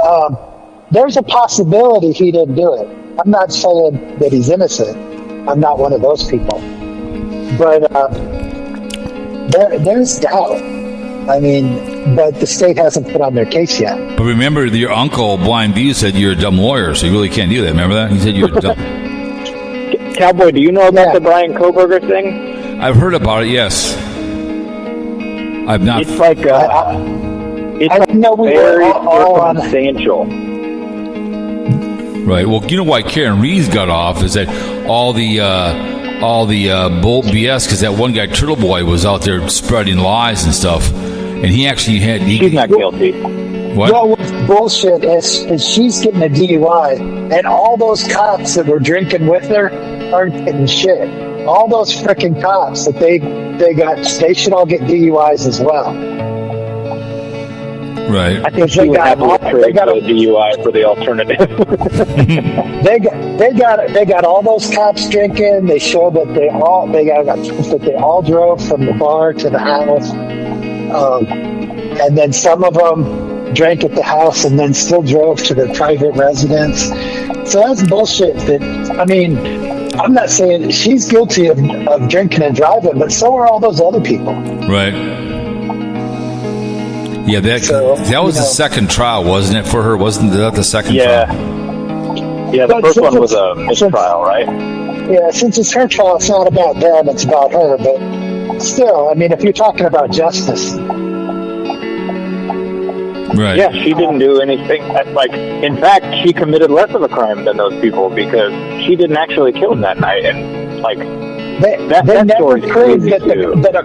there's a possibility he didn't do it. I'm not saying that he's innocent. I'm not one of those people. But there's doubt. I mean, but the state hasn't put on their case yet. But remember, your uncle, Blind View, said you're a dumb lawyer, so you really can't do that. Remember that? He said you're dumb. Cowboy, do you know about the Brian Kohlberger thing? I've heard about it, yes. I've not... It's like... it's very circumstantial. Right. Well, you know why Karen Reed's got off is that all the bull BS, because that one guy, Turtle Boy, was out there spreading lies and stuff, and he actually had... She's not guilty. What? Well, what's bullshit is she's getting a DUI, and all those cops that were drinking with her aren't getting shit. All those frickin' cops that they should all get DUIs as well. Right. I think she would have to trade the DUI for the alternative. they got all those cops drinking. They show that they all drove from the bar to the house, and then some of them drank at the house and then still drove to their private residence. So that's bullshit. I'm not saying she's guilty of drinking and driving, but so are all those other people. Right. Yeah, that was the second trial, wasn't it, for her? Wasn't that the second trial? Yeah, the first one was a mistrial, right? Yeah, since it's her trial, it's not about them, it's about her. But still, if you're talking about justice. Right. Yeah, she didn't do anything. In fact, she committed less of a crime than those people because she didn't actually kill him that night. And they never proved that a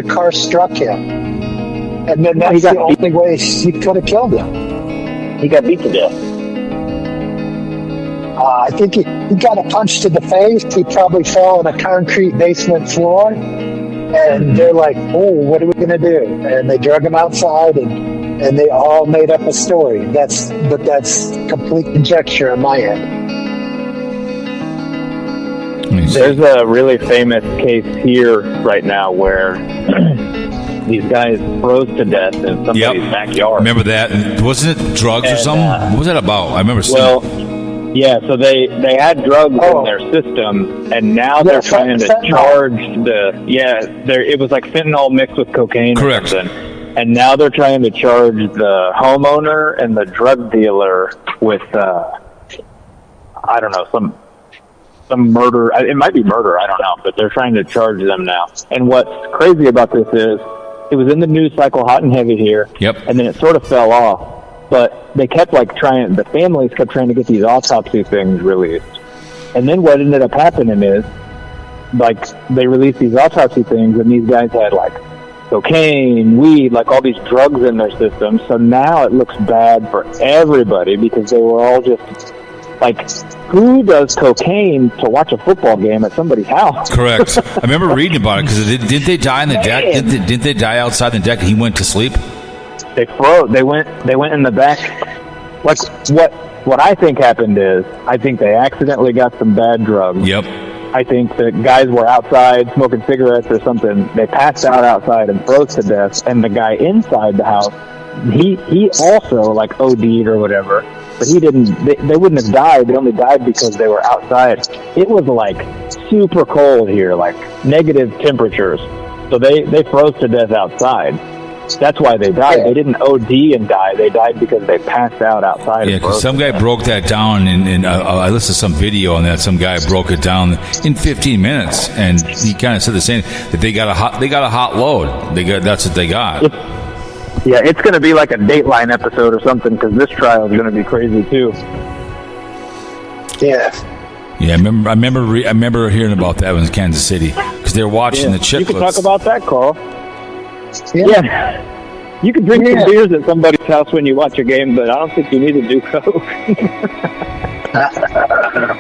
car struck him. And then that's the only way she could have killed him. He got beat to death. I think he got a punch to the face. He probably fell on a concrete basement floor. And they're like, oh, what are we going to do? And they drug him outside, and they all made up a story. That's complete conjecture on my end. There's a really famous case here right now where these guys froze to death in somebody's backyard. Remember that? Wasn't it drugs or something? What was that about? I remember seeing yeah, so they had drugs in their system, and now they're trying to charge it was like fentanyl mixed with cocaine. Correct. Or something. And now they're trying to charge the homeowner and the drug dealer with, I don't know, some murder. It might be murder, I don't know, but they're trying to charge them now. And what's crazy about this is, it was in the news cycle hot and heavy here, and then it sort of fell off. But they kept the families kept trying to get these autopsy things released. And then what ended up happening is, they released these autopsy things, and these guys had, cocaine, weed, all these drugs in their system. So now it looks bad for everybody because they were all just, who does cocaine to watch a football game at somebody's house? Correct. I remember reading about it because didn't they die on the deck? Didn't they die outside the deck and he went to sleep? They froze. They went in the back. What I think happened is, I think they accidentally got some bad drugs. Yep. I think the guys were outside smoking cigarettes or something. They passed out outside and froze to death. And the guy inside the house, he also OD'd or whatever. But he didn't. They wouldn't have died. They only died because they were outside. It was super cold here, negative temperatures. So they froze to death outside. That's why they died. They didn't OD and die. They died because they passed out outside. Yeah, because some guy broke that down, and I listened to some video on that. Some guy broke it down in 15 minutes, and he kind of said the same, that they got a hot load. That's what they got. It's going to be like a Dateline episode or something, because this trial is going to be crazy too. Yeah. Yeah, I remember hearing about that in Kansas City because they were watching the Chicklets. You can talk about that, Carl. Yeah. You can drink some beers at somebody's house when you watch a game, but I don't think you need to do coke.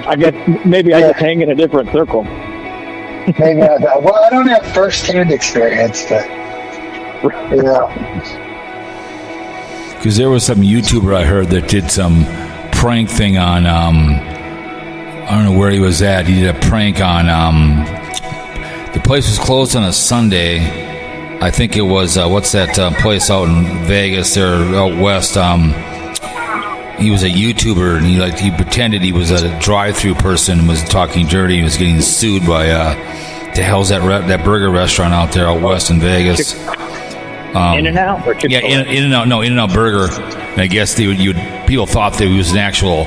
I guess maybe I just hang in a different circle. Maybe I don't have first-hand experience, but because there was some YouTuber I heard that did some prank thing on I don't know where he was at. He did a prank on the place was closed on a Sunday. I think it was what's that place out in Vegas or out west? He was a YouTuber, and he pretended he was a drive-through person and was talking dirty. He was getting sued by the hell's that burger restaurant out there out west in Vegas? In-N-Out or Chick-fil-A? Yeah, In-N-Out. No, In-N-Out Burger. And I guess people thought that he was an actual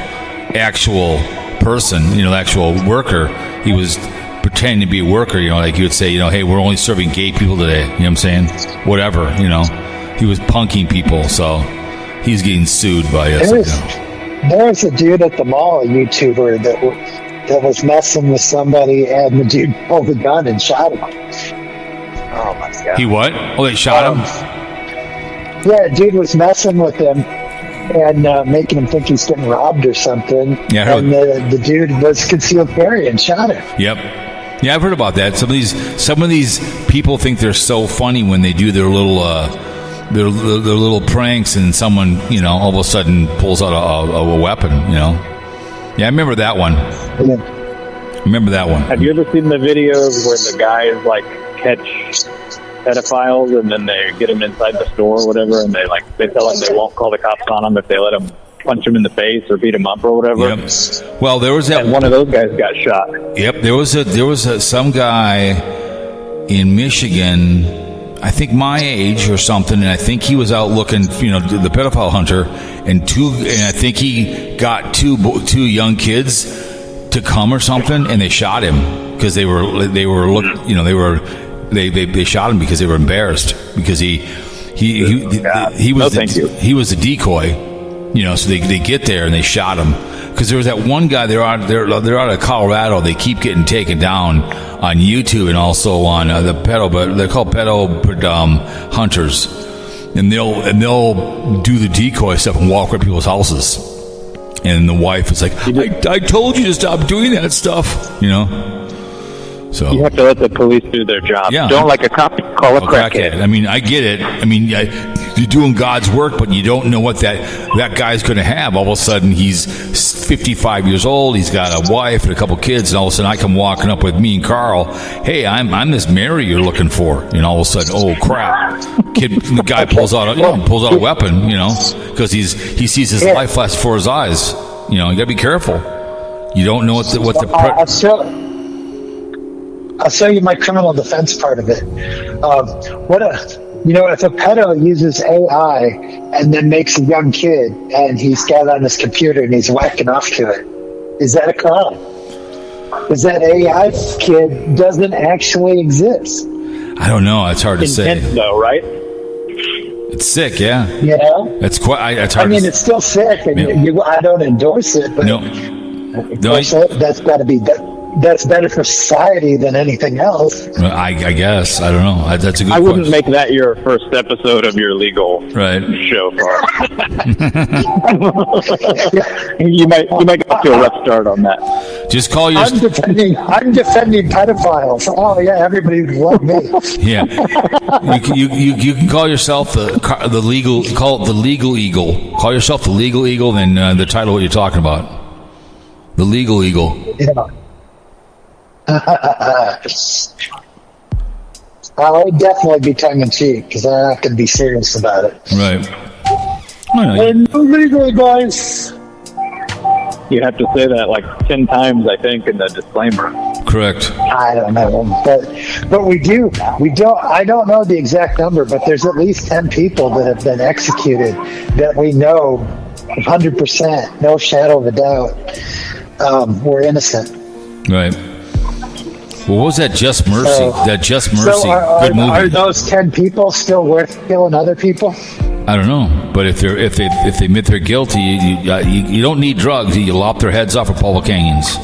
person, actual worker. He was pretending to be a worker, he would say, hey, we're only serving gay people today. You know what I'm saying? Whatever, He was punking people, so he's getting sued by us. There was a dude at the mall, a YouTuber, that was messing with somebody, and the dude pulled a gun and shot him. Oh, my God. He what? Oh, they shot him? Yeah, dude was messing with him and making him think he's getting robbed or something. Yeah, and the dude was concealed carry and shot him. Yep. Yeah, I've heard about that. Some of these people think they're so funny when they do their little pranks, and someone all of a sudden pulls out a weapon. Yeah, I remember that one. Yeah. Remember that one. Have you ever seen the videos where the guys catch pedophiles and then they get them inside the store or whatever, and they tell them they won't call the cops on them if they let them punch him in the face or beat him up or whatever? Yep. Well, there was that. And one of those guys got shot. Yep. There was some guy in Michigan, I think my age or something, and I think he was out looking, the pedophile hunter, and I think he got two young kids to come or something, and they shot him because they shot him because they were embarrassed because he was the decoy, so they get there and they shot him because there was that one guy. They're out of Colorado. They keep getting taken down on YouTube and also on but they're called pedo hunters, and they'll do the decoy stuff and walk around people's houses. And the wife is like, I told you to stop doing that stuff, you know? So you have to let the police do their job. Yeah. Don't like a cop, call a crackhead. I mean, I get it. I mean, you're doing God's work, but you don't know what that guy's going to have. All of a sudden, he's 55 years old. He's got a wife and a couple kids, and all of a sudden, I come walking up with me and Carl. Hey, I'm this Mary you're looking for, and all of a sudden, oh crap! The guy pulls out a weapon, you know, because he sees his life flash before his eyes. You know, you got to be careful. You don't know I'll show you my criminal defense part of it. If a pedo uses AI and then makes a young kid and he's got it on his computer and he's whacking off to it, is that a crime? Because that AI kid doesn't actually exist. I don't know. It's hard to say. Intense, though, right? It's sick, yeah. You know? It's quite. It's hard. It's still sick, and I don't endorse it, but that's got to be. That's better for society than anything else. I guess. I don't know. That's a good question. I wouldn't make that your first episode of your legal show, Carl. You might get off to a rough start on that. Just call your... I'm defending pedophiles. Oh, yeah, everybody would love me. Yeah. You can call yourself the legal... Call it the Legal Eagle. Call yourself the Legal Eagle, then the title of what you're talking about. The Legal Eagle. Yeah. I would definitely be tongue-in-cheek because I'm not going to be serious about it. Right. And legal advice. You have to say that like 10 times, I think, in the disclaimer. Correct. I don't know, but we do. We don't. I don't know the exact number, but there's at least 10 people that have been executed that we know 100%, no shadow of a doubt, were innocent. Right. Well, what was that Just Mercy? Good movie. Are those 10 people still worth killing other people? I don't know, but if they admit they're guilty, you don't need drugs. You lop their heads off of public hangings.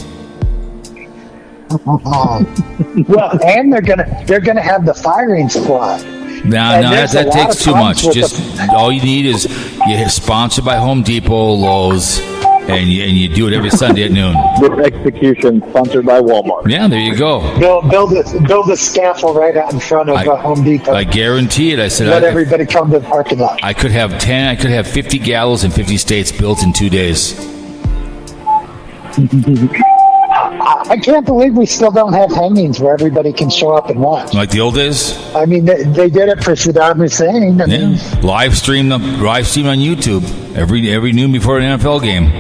Well, and they're gonna have the firing squad. No, that takes too much. Just all you need is you're sponsored by Home Depot, Lowe's. And you do it every Sunday at noon. This execution sponsored by Walmart. Yeah, there you go. Build a scaffold right out in front of Home Depot. I guarantee it. I said let everybody come to the parking lot. I could have 10. I could have 50 gallows in 50 states built in 2 days. I can't believe we still don't have hangings where everybody can show up and watch. Like the old days? I mean, they did it for Saddam Hussein. Live stream on YouTube every noon before an NFL game.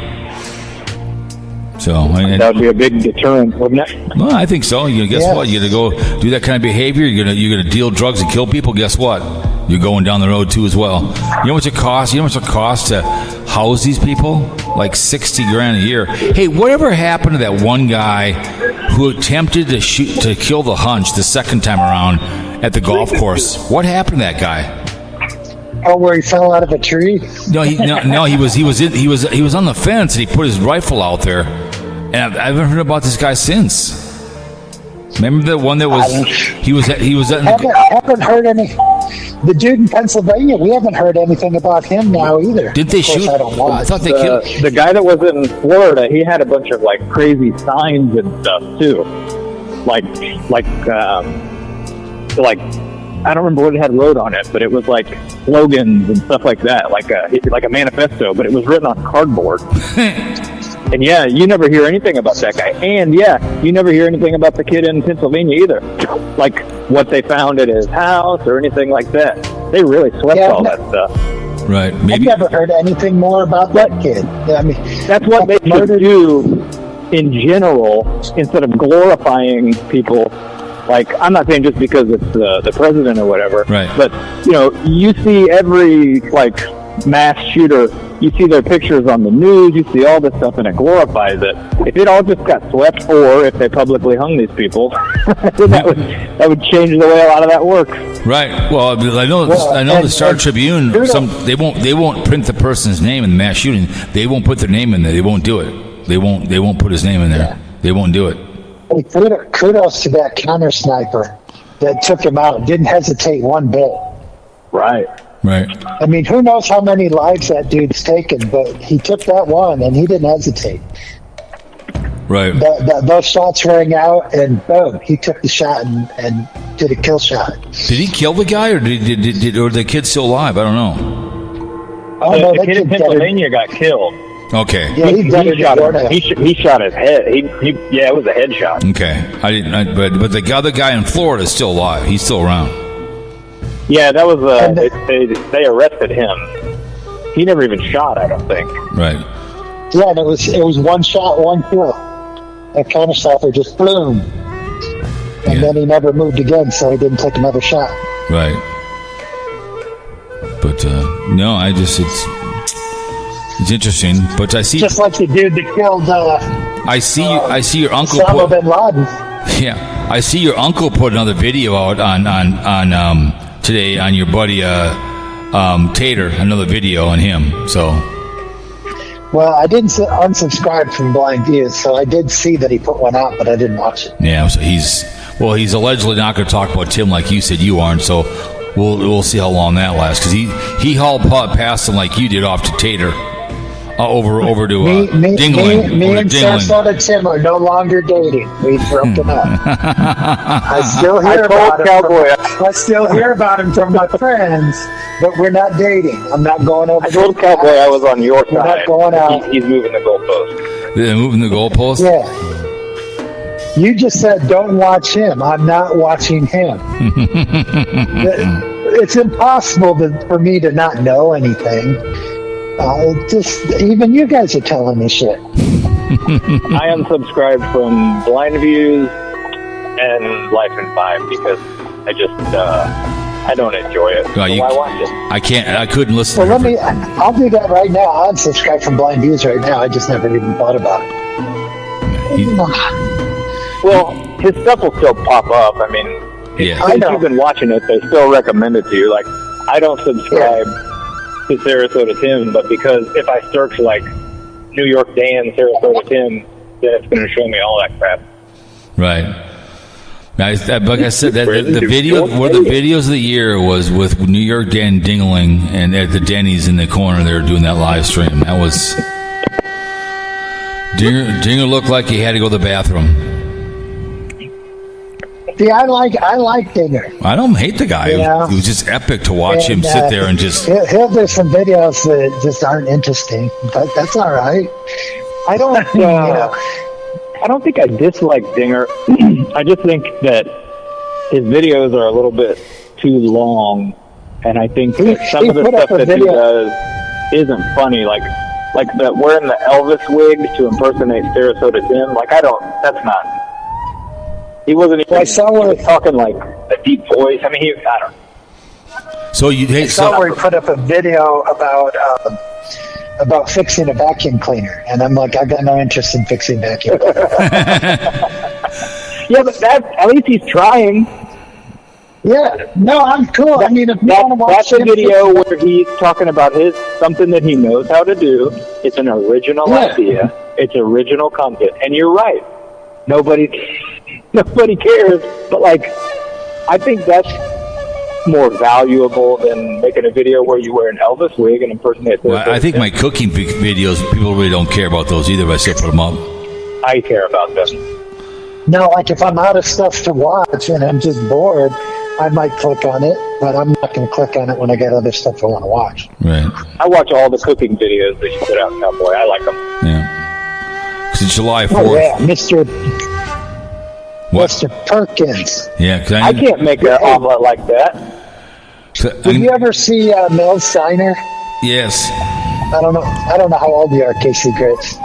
So that would be a big deterrent, wouldn't it? Well, I think so. Guess what? You're gonna go do that kind of behavior. You're gonna deal drugs and kill people. Guess what? You're going down the road too as well. You know how much it costs? You know how much it costs to house these people? Like $60,000 a year. Hey, whatever happened to that one guy who attempted to kill the hunch the second time around at the golf course? What happened to that guy? Oh, where he fell out of a tree? No, he was on the fence and he put his rifle out there, and I haven't heard about this guy since. Remember the one that was haven't heard any. The dude in Pennsylvania, we haven't heard anything about him now either. Did they shoot? I don't know. I thought they killed the guy that was in Florida. He had a bunch of like crazy signs and stuff too, like. I don't remember what it had wrote on it, but it was like slogans and stuff like that, like a manifesto, but it was written on cardboard. And yeah, you never hear anything about that guy. And yeah, you never hear anything about the kid in Pennsylvania either, like what they found at his house or anything like that. They really swept all that stuff. Right. Maybe I've never heard anything more about that kid. I mean, that's what they should do in general, instead of glorifying people. Like, I'm not saying just because it's the president or whatever, right? But you see every mass shooter, you see their pictures on the news, you see all this stuff, and it glorifies it. If it all just got swept, or if they publicly hung these people, then that would change the way a lot of that works. Right. Well, I know the Star Tribune. They won't print the person's name in the mass shooting. They won't put their name in there. They won't do it. They won't put his name in there. Yeah. They won't do it. Hey, kudos to that counter sniper that took him out. Didn't hesitate one bit. Right. Right. I mean, who knows how many lives that dude's taken, but he took that one and he didn't hesitate. Right. Those shots rang out, and boom, he took the shot and did a kill shot. Did he kill the guy, or or the kid still alive? I don't know. Oh, no, the kid in Pennsylvania got killed. Okay. Yeah, he shot his head. It was a headshot. Okay. I didn't. But the other guy in Florida is still alive. He's still around. Yeah, that was they arrested him. He never even shot, I don't think. Right. Yeah, and it was one shot, one kill. That kind of stuff, or just boom. And then he never moved again, so he didn't take another shot. Right. But no, it's interesting. But I see, just like the dude that killed. I see your uncle. Osama bin Laden. Yeah, I see your uncle put another video out on today on your buddy Tater. Another video on him. So. Well, I didn't unsubscribe from Blind Views, so I did see that he put one out, but I didn't watch it. Yeah, so he's allegedly not going to talk about Tim like you said you aren't. So we'll see how long that lasts, because he hauled past him like you did off to Tater, over to Dingling. Me and Sarasota Tim are no longer dating. We've broken up. I still hear about him from my friends, but we're not dating. I'm not going over. I told Cowboy I was on your side. We're not going out. He's moving the goalpost. They're moving the goalpost? Yeah. You just said don't watch him. I'm not watching him. It's impossible for me to not know anything. Just even you guys are telling me shit. I unsubscribed from Blind Views and Life in 5 because I just I don't enjoy it. So why watch it? I couldn't listen. Well, I'll do that right now. I'll unsubscribe from Blind Views right now. I just never even thought about it. Well, his stuff will still pop up. I mean, since you've been watching it, they still recommend it to you. Like, I don't subscribe to Sarasota Tim, but because if I search like New York Dan, Sarasota Tim, then it's going to show me all that crap. Right. Like I said, the videos of the year was with New York Dan Dingling, and at the Denny's in the corner, they were doing that live stream. That was Dinger looked like he had to go to the bathroom. See, I like Dinger. I don't hate the guy. It was just epic to watch him sit there and just. He'll do some videos that just aren't interesting, but that's all right. I don't. I don't think I dislike Dinger. I just think that his videos are a little bit too long, and I think that some of the stuff that he does isn't funny. Like that wearing the Elvis wig to impersonate Sarasota Tim. Like that's not. He wasn't even. He was talking like a deep voice. I mean, I don't know. So I saw where he put up a video about fixing a vacuum cleaner, and I'm like, I got no interest in fixing vacuum cleaners. Yeah, but at least he's trying. Yeah, no, I'm cool. I mean, if that's a video where he's talking about something that he knows how to do. It's an original idea. It's original content, and you're right. Nobody cares, but I think that's more valuable than making a video where you wear an Elvis wig and impersonate. I think my cooking videos, people really don't care about those either, but I still put them up. I care about them. No, if I'm out of stuff to watch and I'm just bored, I might click on it, but I'm not going to click on it when I got other stuff I want to watch. Right. I watch all the cooking videos that you put out, Cowboy. I like them. Yeah. It's July 4th. Oh, yeah, Mr. Perkins. Yeah, I can't make an omelet like that. Did you ever see Mel's Diner? Yes. I don't know how old you are, KcGrits.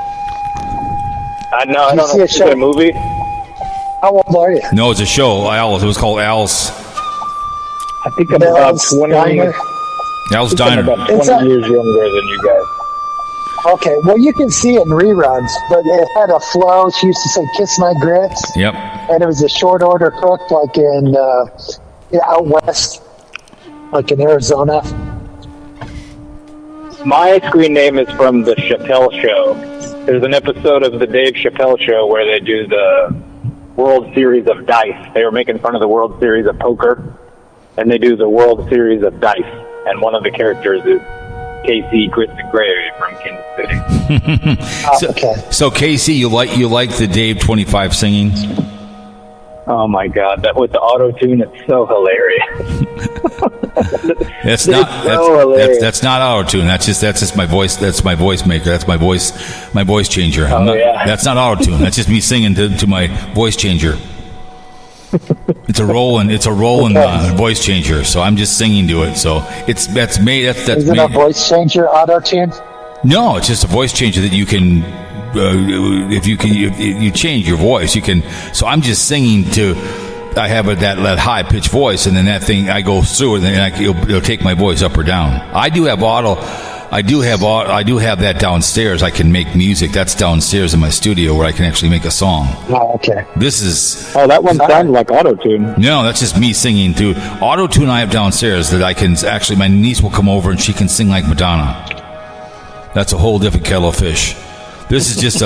I know. I don't know. Is it a movie? How old are you? No, it's a show. Alice. It was called Alice. I think I'm about 20 years. Alice Diner. I'm about 20 years younger than you guys. Okay, well, you can see it in reruns, but it had a flow. She used to say, "Kiss my grits." Yep. And it was a short order cooked, like in out west, like in Arizona. My screen name is from the Chappelle Show. There's an episode of the Dave Chappelle Show where they do the World Series of Dice. They were making fun of the World Series of Poker, and they do the World Series of Dice. and one of the characters is KcGrits and Gray from Kansas City. Okay. So Casey, you like the Dave 25 singing? Oh my God, that with the auto tune, it's so hilarious. That's not auto tune. That's just my voice. That's my voice maker. That's my voice changer. That's not auto tune. That's just me singing to my voice changer. It's a rolling voice changer. So I'm just singing to it. So that's me. That's Is it me. a voice changer auto tune? No, it's just a voice changer that you can. If you change your voice, you can. So I'm just singing to. I have that high pitched voice, and then that thing I go through, and then it'll take my voice up or down. I do have that downstairs. I can make music. That's downstairs in my studio where I can actually make a song. Oh, okay. This is. Oh, that one sounds like auto tune. No, that's just me singing through auto tune. I have downstairs that I can actually. My niece will come over and she can sing like Madonna. That's a whole different kettle of fish. This is just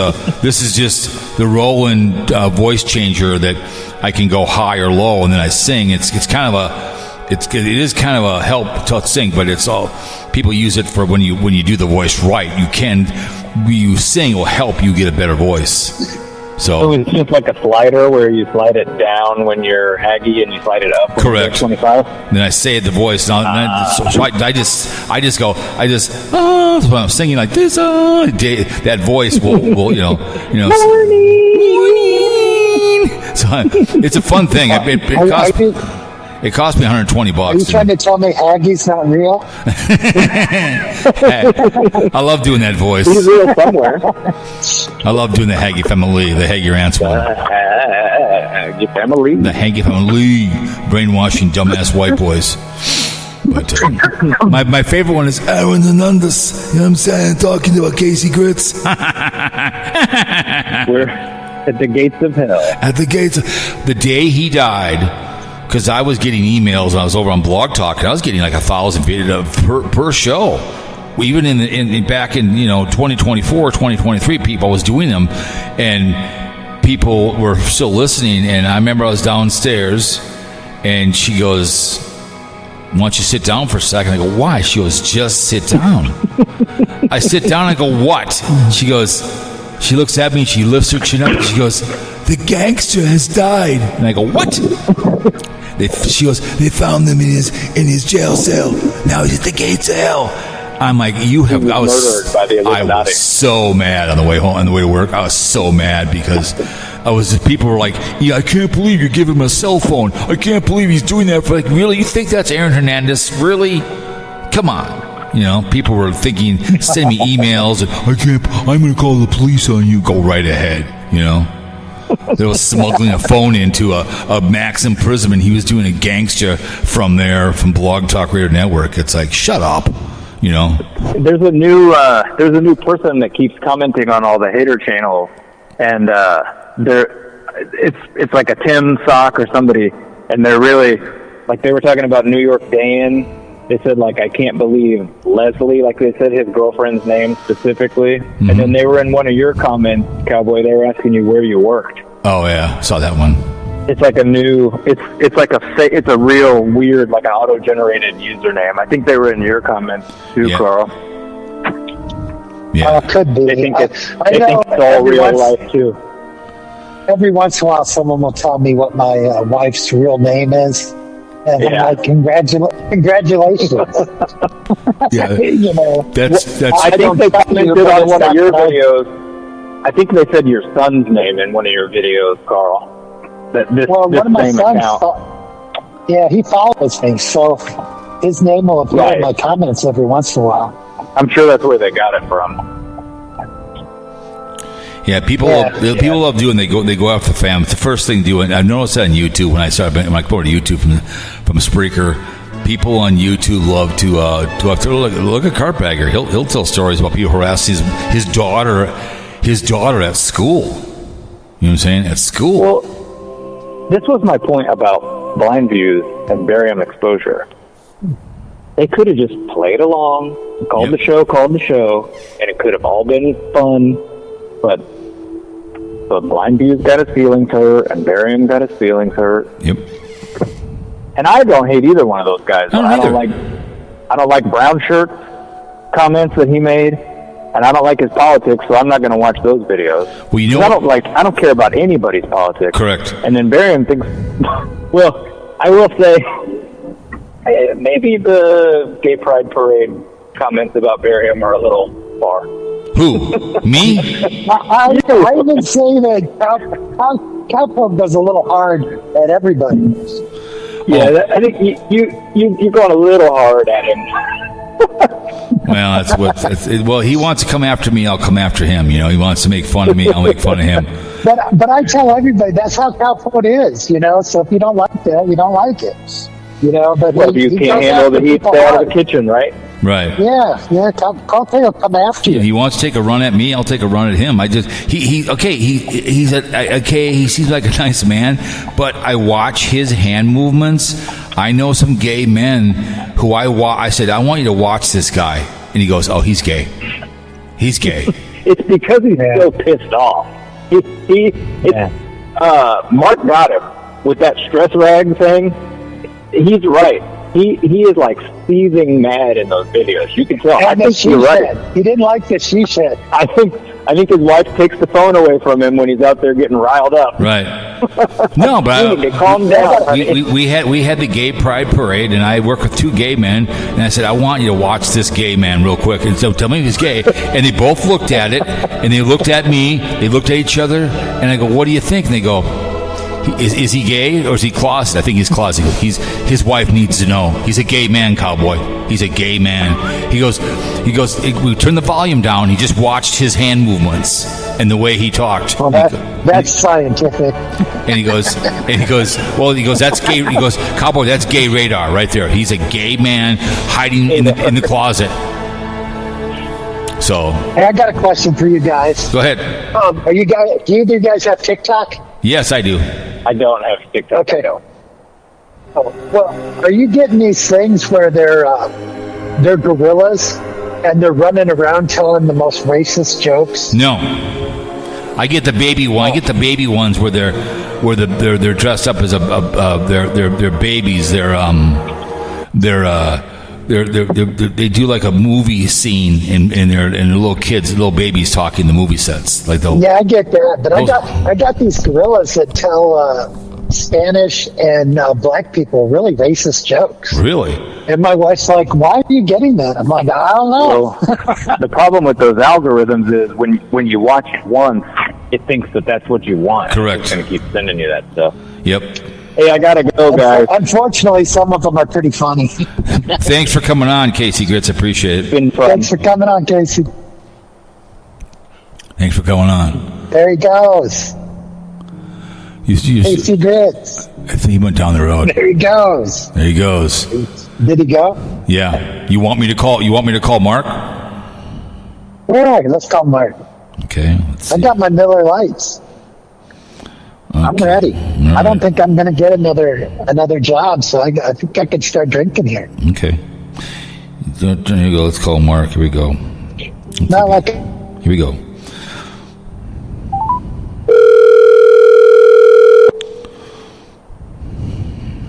the rolling voice changer that I can go high or low, and then I sing. It is kind of a help to sing, but it's all people use it for when you do the voice right. You sing will help you get a better voice. So it's just like a slider where you slide it down when you're haggy and you slide it up. Correct. 25. Then I say the voice. So I just go. So when I'm singing like this. That voice will Morning. So it's a fun thing. It cost me $120. Are you trying to tell me Haggie's not real? I love doing that voice. He's real somewhere. I love doing the Haggy family, the Haggy Rants one. Haggy family. The Haggy family, brainwashing dumbass white boys. But my favorite one is Aaron Hernandez. You know what I'm saying? Talking about KcGrits. We're at the gates of hell. At the gates. The day he died. Because I was getting emails, and I was over on Blog Talk, and I was getting like 1,000 per show. Even back in 2024, 2023, people I was doing them, and people were still listening. And I remember I was downstairs, and she goes, "Why don't you sit down for a second?" I go, "Why?" She goes, "Just sit down." I sit down. I go, "What?" She goes. She looks at me, and she lifts her chin up, and she goes, "The gangster has died." And I go, "What?" She goes, "They found him in his jail cell. Now he's at the gates of hell." I'm like, I was so mad on the way home, on the way to work. I was so mad because people were like, "Yeah, I can't believe you're giving him a cell phone. I can't believe he's doing that." For like, really? You think that's Aaron Hernandez? Really? Come on. People were thinking, send me emails, and I'm going to call the police on you. Go right ahead. They was smuggling a phone into a max imprisonment. He was doing a gangster from Blog Talk Radio Network. It's like, shut up, There's a new person that keeps commenting on all the hater channels, and it's like a Tim Sock or somebody, and they're really like they were talking about New York Dan. They said, like, I can't believe Leslie, like they said his girlfriend's name specifically. Mm-hmm. And then they were in one of your comments, Cowboy, they were asking you where you worked. Oh, yeah. Saw that one. It's like it's a real weird, like an auto-generated username. I think they were in your comments too, Carl. Yeah. Could be. They think it's all real life too. Every once in a while, someone will tell me what my wife's real name is. And I'm like, congratulations. Yeah. That's. I think they commented on one of your videos. I think they said your son's name in one of your videos, Carl. One of my sons. He follows me, so his name will appear in my comments every once in a while. I'm sure that's where they got it from. Yeah, people love doing. They go after the fam. It's the first thing to do, and I've noticed that on YouTube when I go to YouTube from Spreaker. People on YouTube love to look at Cartbagger. He'll tell stories about people harassing his daughter at school. You know what I'm saying? At school. Well, this was my point about blind views and barium exposure. They could have just played along, called the show, and it could have all been fun. But blind view's got his feelings hurt, and barium got his feelings hurt. Yep. And I don't hate either one of those guys. I don't like I don't like brown shirt comments that he made, and I don't like his politics, so I'm not going to watch those videos. Well, you know, I don't care about anybody's politics. Correct. And then Barium thinks, well, I will say, maybe the Gay Pride Parade comments about Barium are a little far. Who? Me? I would say that Cowpote does a little hard at everybody. Yeah, I think you're going a little hard at him. Well, well, he wants to come after me, I'll come after him. You know, he wants to make fun of me, I'll make fun of him. But I tell everybody that's how Cowpote is, you know. So if you don't like that, you don't like it, you know. But well, you can't handle the heat, stay out of the kitchen, right? Right. Yeah. Cowpote will come after you. He wants to take a run at me, I'll take a run at him. He seems like a nice man, but I watch his hand movements. I know some gay men who I said, I want you to watch this guy. And he goes, oh, he's gay. He's gay. It's because he's so pissed off. Mark got him with that stress rag thing. He's right. He is like seething mad in those videos. You can tell. And I think you're right. He didn't like the she shed. I think his wife takes the phone away from him when he's out there getting riled up. Right. No, but calm down. We had the Gay Pride Parade, and I work with two gay men, and I said, I want you to watch this gay man real quick, and so tell me if he's gay. And they both looked at it, and they looked at me, they looked at each other, and I go, what do you think? And they go, Is he gay or is he closeted? I think he's closeted. His wife needs to know. He's a gay man, cowboy. He's a gay man. He goes. We turned the volume down. He just watched his hand movements and the way he talked. Well, that's scientific. And he goes. That's gay. He goes, cowboy. That's gay radar right there. He's a gay man hiding in the closet. So. Hey, I got a question for you guys. Go ahead. Do either you guys have TikTok? Yes, I do. I don't have TikTok. Okay. Oh, well, are you getting these things where they're gorillas and they're running around telling the most racist jokes? No, I get the baby one. I get the baby ones where they're dressed up as they're babies. They do like a movie scene and they're little kids, little babies talking the movie sets. I get that, but I got these gorillas that tell Spanish and black people really racist jokes. Really? And my wife's like, "Why are you getting that?" I'm like, "I don't know." Well, the problem with those algorithms is when you watch it once, it thinks that that's what you want. Correct. It's going to keep sending you that stuff. Yep. Hey, I gotta go, guys. Unfortunately, some of them are pretty funny. Thanks for coming on, KcGrits. Appreciate it. Been fun. Thanks for coming on, Casey. Thanks for coming on. There he goes. KcGrits. I think he went down the road. There he goes. There he goes. Did he go? Yeah. You want me to call Mark? All right, let's call Mark. Okay. Let's see. I got my Miller Lights. Okay. I'm ready. Right. I don't think I'm going to get another job, so I think I could start drinking here. Okay. Here we go. Let's call Mark. Here we go. Here we go.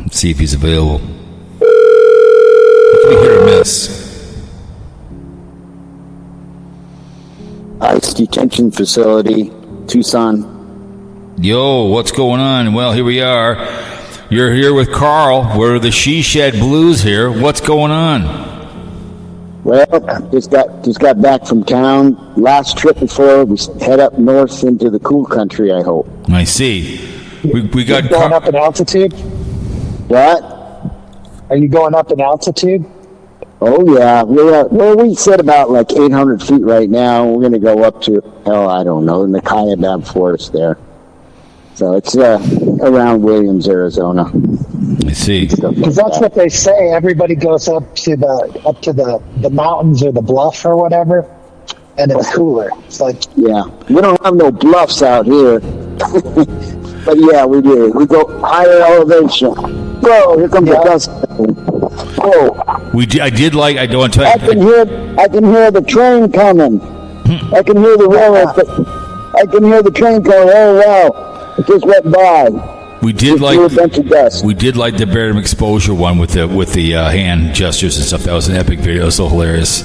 Let's see if he's available. It could be hit or miss. ICE detention facility, Tucson. Yo, what's going on? Well, here we are. You're here with Carl. We're the She Shed Blues here. What's going on? Well, just got back from town. Last trip before we head up north into the cool country, I hope. I see. We got going up in altitude? What? Are you going up in altitude? Oh, yeah. We sit about like 800 feet right now. We're going to go up to, I don't know, in the Kayaban Forest there. So it's around Williams, Arizona. I see. Because that's what they say. Everybody goes up to the mountains or the bluff or whatever, and it's cooler. It's like we don't have no bluffs out here, but yeah, we do. We go higher elevation. Whoa! Here comes the dust. Whoa! I don't want to. I can hear the train coming. I can hear the railroad. I can hear the train going. Oh wow! It just went by. We did like a bunch of dust. we did like the barium exposure one with the hand gestures and stuff. That was an epic video. It was so hilarious.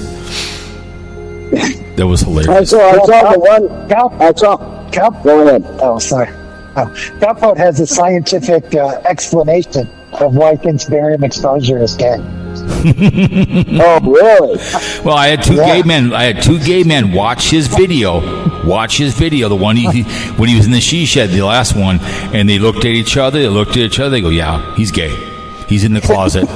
That was hilarious. I saw the one. Go ahead. Oh, sorry. Cowpote has a scientific explanation of why thinks barium exposure is gay. Oh, really? Well, I had two gay men. I had two gay men watch his video. The one when he was in the she shed, the last one, and they looked at each other. They go, "Yeah, he's gay. He's in the closet."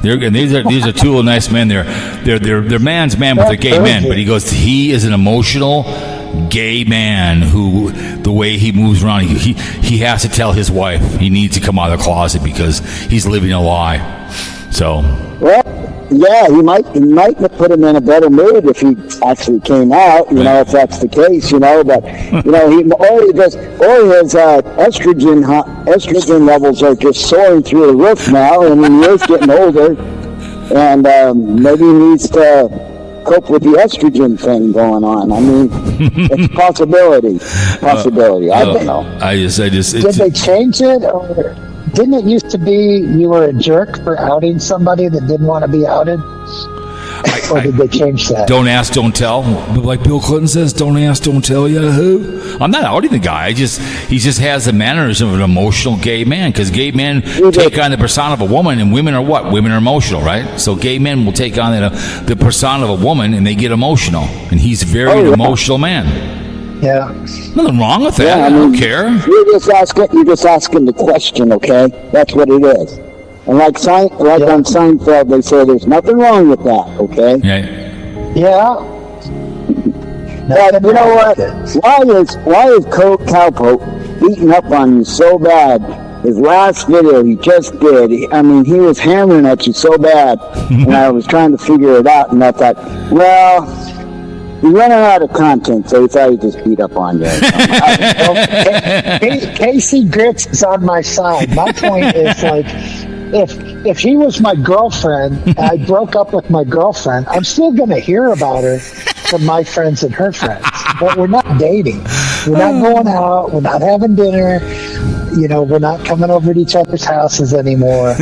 These are two little nice men. They're man's man, but they're gay men. But he goes, he is an emotional gay man who, the way he moves around, he has to tell his wife he needs to come out of the closet because he's living a lie. So. Well, yeah, he might have put him in a better mood if he actually came out, if that's the case, but, his estrogen levels are just soaring through the roof now, and he is getting older, and maybe he needs to cope with the estrogen thing going on. I mean, it's a possibility. I don't know. Did they change it, or didn't it used to be you were a jerk for outing somebody that didn't want to be outed? Or did they change that? Don't ask, don't tell. Like Bill Clinton says, don't ask, don't tell. Yahoo! I'm not outing the guy. He just has the mannerism of an emotional gay man. Because gay men take on the persona of a woman, and women are what? Women are emotional, right? So gay men will take on the persona of a woman, and they get emotional. And he's a very emotional man. Yeah. Nothing wrong with that. I don't care. You're just asking the question, okay? That's what it is. And on Seinfeld, they say there's nothing wrong with that, okay? Yeah. But you know what? Why is Cowpote beating up on you so bad? His last video he just did, he was hammering at you so bad, and I was trying to figure it out, and I thought, well, he's running out of content, so he thought he'd just beat up on you. KcGrits is on my side. My point is, like, if he was my girlfriend and I broke up with my girlfriend, I'm still going to hear about her from my friends and her friends. But we're not dating. We're not going out. We're not having dinner. We're not coming over to each other's houses anymore.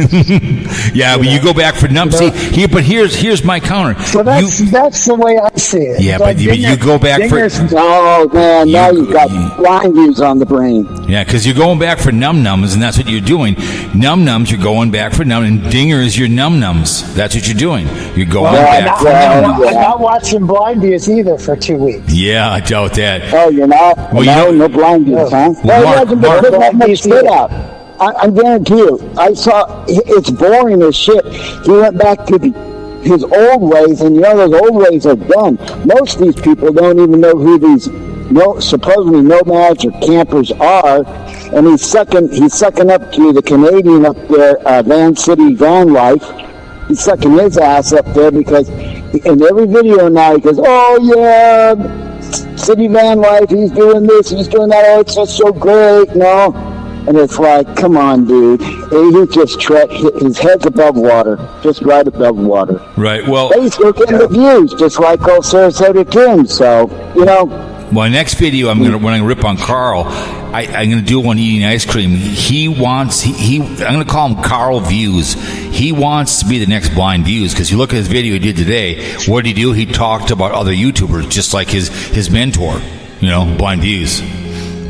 Yeah, but you go back for numbers. But here's my counter. So that's the way I see it. Yeah, but you go back for. Oh man, now you've got blind views on the brain. Yeah, because you're going back for num-nums, and that's what you're doing. Num-nums, you're going back for num, and dingers, you're num-nums. That's what you're doing. You're going back for num-nums. I'm not watching blind views either for 2 weeks. Yeah, I doubt that. Oh, you're not? Well, no blind views, huh? I guarantee you, I saw, it's boring as shit. He went back to his old ways, and those old ways are done. Most of these people don't even know who these supposedly nomads or campers are, and he's sucking up to the Canadian up there, Van City Van Life. He's sucking his ass up there because in every video now he goes, "Oh yeah, City Van Life, he's doing this, he's doing that, oh, it's just so great," and it's like, come on, dude. He just his head's above water, just right above water. Right, well... But he's still getting the views, just like old Sarasota Tim, so, My next video, when I rip on Carl, I'm going to do one eating ice cream. I'm going to call him Carl Views. He wants to be the next Blind Views, because you look at his video he did today, what did he do? He talked about other YouTubers, just like his mentor, Blind Views.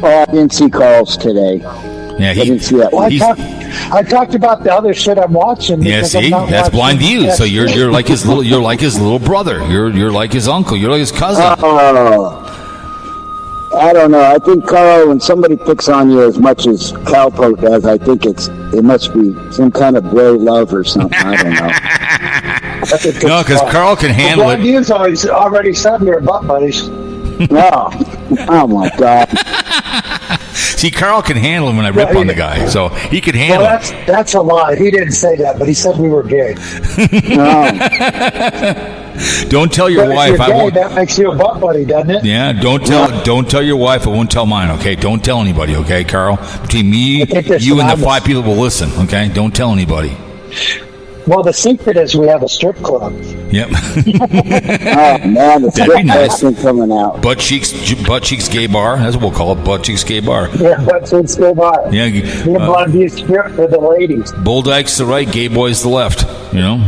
Oh, I didn't see Carl's today. Yeah, I didn't see that. Well, I talked about the other shit I'm watching. Yeah, see, that's Blind Views. So you're like his little brother. You're like his uncle. You're like his cousin. I don't know. I think Carl, when somebody picks on you as much as Cowpote does, I think it must be some kind of bro love or something. I don't know. No, because Carl can handle Blind Views already said we were butt buddies. Oh my God. See, Carl can handle him when I rip on the guy, so he can handle it. That's a lie. He didn't say that, but he said we were gay. No. Don't tell your wife. If you're gay, that makes you a butt buddy, doesn't it? Yeah. Don't tell your wife. I won't tell mine. Okay. Don't tell anybody. Okay, Carl. Between me, you, and the 5 people will listen. Okay. Don't tell anybody. Well, the secret is we have a strip club. Yep. Oh man, the strip nice. club's coming out. Butt cheeks gay bar. That's what we'll call it. Butt cheeks gay bar. Yeah, but it's go by. Yeah. We want to be a strip for the ladies. Bull dykes to the right, gay boys to the left. You know.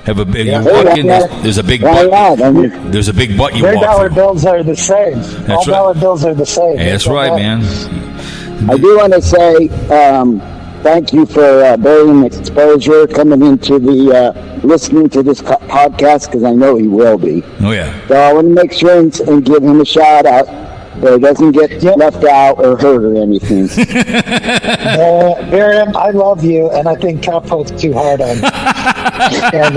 Have a big. Yeah. You walk in. There's a big butt. There's a big butt you Their walk dollar through. bills are the same. All dollar bills are the same. Hey, that's right, man. I do want to say thank you for Barium Exposure coming into the listening to this podcast, because I know he will be. Oh yeah. So I want to make sure and give him a shout out so he doesn't get left out or hurt or anything. Barium, I love you, and I think Cowpote's too hard on you. And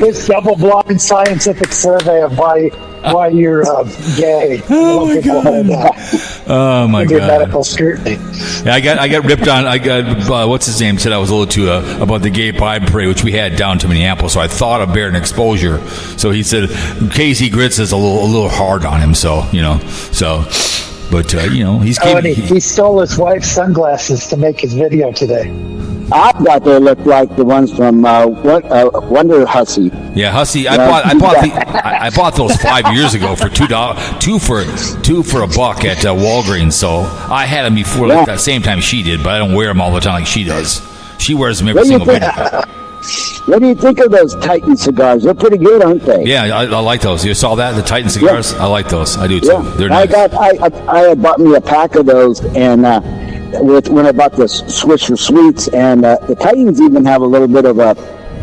this double-blind scientific survey of why you're gay. Oh my god! Oh my god! Medical scrutiny. Yeah, I got ripped on. I got what's his name said I was a little too about the gay pride parade, which we had down to Minneapolis. So I thought of Barium Exposure. So he said KcGrits is a little hard on him. So you know, but you know he's. He stole his wife's sunglasses to make his video today. I thought they looked like the ones from Wonder Hussy. Yeah, Hussy. I bought those 5 years ago for $2, two for $1 at Walgreens. So I had them before, like that same time she did, but I don't wear them all the time like she does. She wears them every single video. What do you think of those Titan cigars? They're pretty good, aren't they? Yeah, I like those. You saw that, the Titan cigars? Yeah. I like those. I do too. Yeah. They're nice. I had bought me a pack of those, and when I bought the Swisher Sweets, and the Titans even have a little bit of a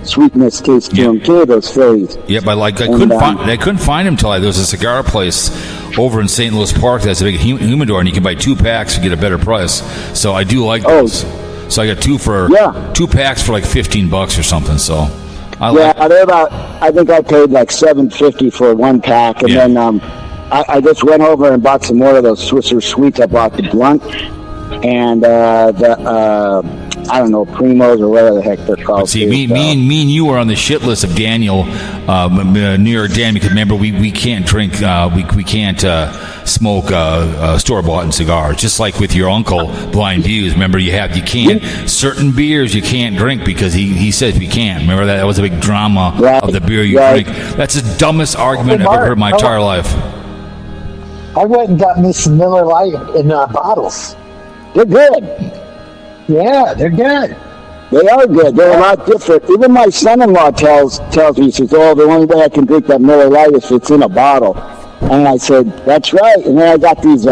sweetness taste to them too. Those Phillies. Yep, I couldn't find them till there was a cigar place over in St. Louis Park that's a big humidor, and you can buy 2 packs and get a better price. So I do like those. So I got 2 packs for like $15 or something. So they're about. I think I paid like $7.50 for 1 pack, and then I just went over and bought some more of those Swisher Sweets. I bought the Blunt and I don't know, Primos or whatever the heck they're called. But see, me and you are on the shit list of Daniel, New York Dan, because remember we can't drink, we can't smoke store-bought cigars. Just like with your uncle, Blind Views. Remember, you can't certain beers you can't drink because he says we can't. Remember that was a big drama of the beer you drink. That's the dumbest argument I've ever heard in my entire life. I went and got me some Miller Lite in bottles. They're good. Yeah, they're good. They are good. They're a lot different. Even my son-in-law tells me, he says, the only way I can drink that Miller Lite is if it's in a bottle. And I said, that's right. And then I got these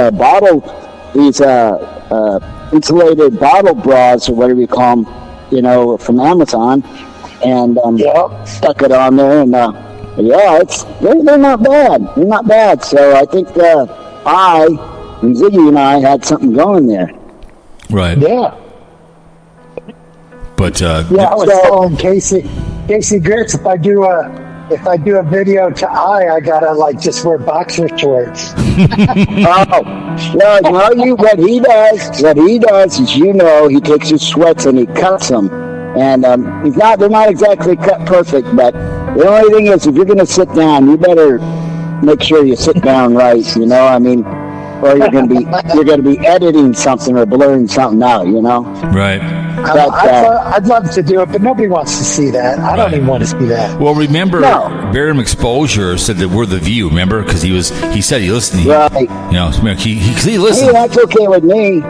insulated bottle bras, or whatever you call them, from Amazon. And stuck it on there. And they're not bad. They're not bad. So I think and Ziggy and I had something going there. Right. Yeah. But I was telling KcGrits, if I do a video to I gotta just wear boxer shorts. What he does is, he takes his sweats and he cuts them, and they're not exactly cut perfect, but the only thing is, if you're gonna sit down, you better make sure you sit down right. Or you're gonna be editing something or blurring something out. Right. I'd love to do it, but nobody wants to see that. I don't even want to see that. Well, remember, Barium Exposure said that we're the view. Remember, because he said he listened. He listened. Hey, that's okay with me.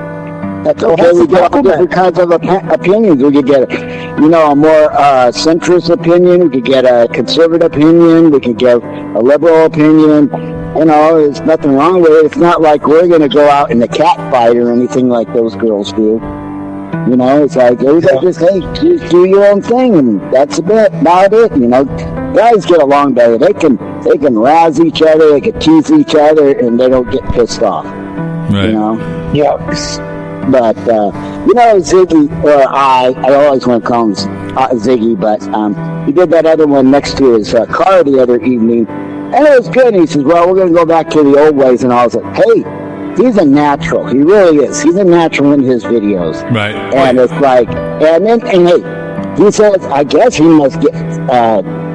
That's okay. We get all different kinds of opinions. We could get, a more centrist opinion. We could get a conservative opinion. We could get a liberal opinion. There's nothing wrong with it. It's not like we're going to go out in a cat fight or anything like those girls do. It's like everybody just do your own thing, and that's about it. Guys get along better. They can razz each other, they can tease each other, and they don't get pissed off. Right. Yeah. But Ziggy, or I always want to call him Ziggy, but he did that other one next to his car the other evening. And it was good. And he says, well, we're going to go back to the old ways. And I was like, hey, he's a natural. He really is. He's a natural in his videos. Right. And it's like, and hey, he says, I guess he must get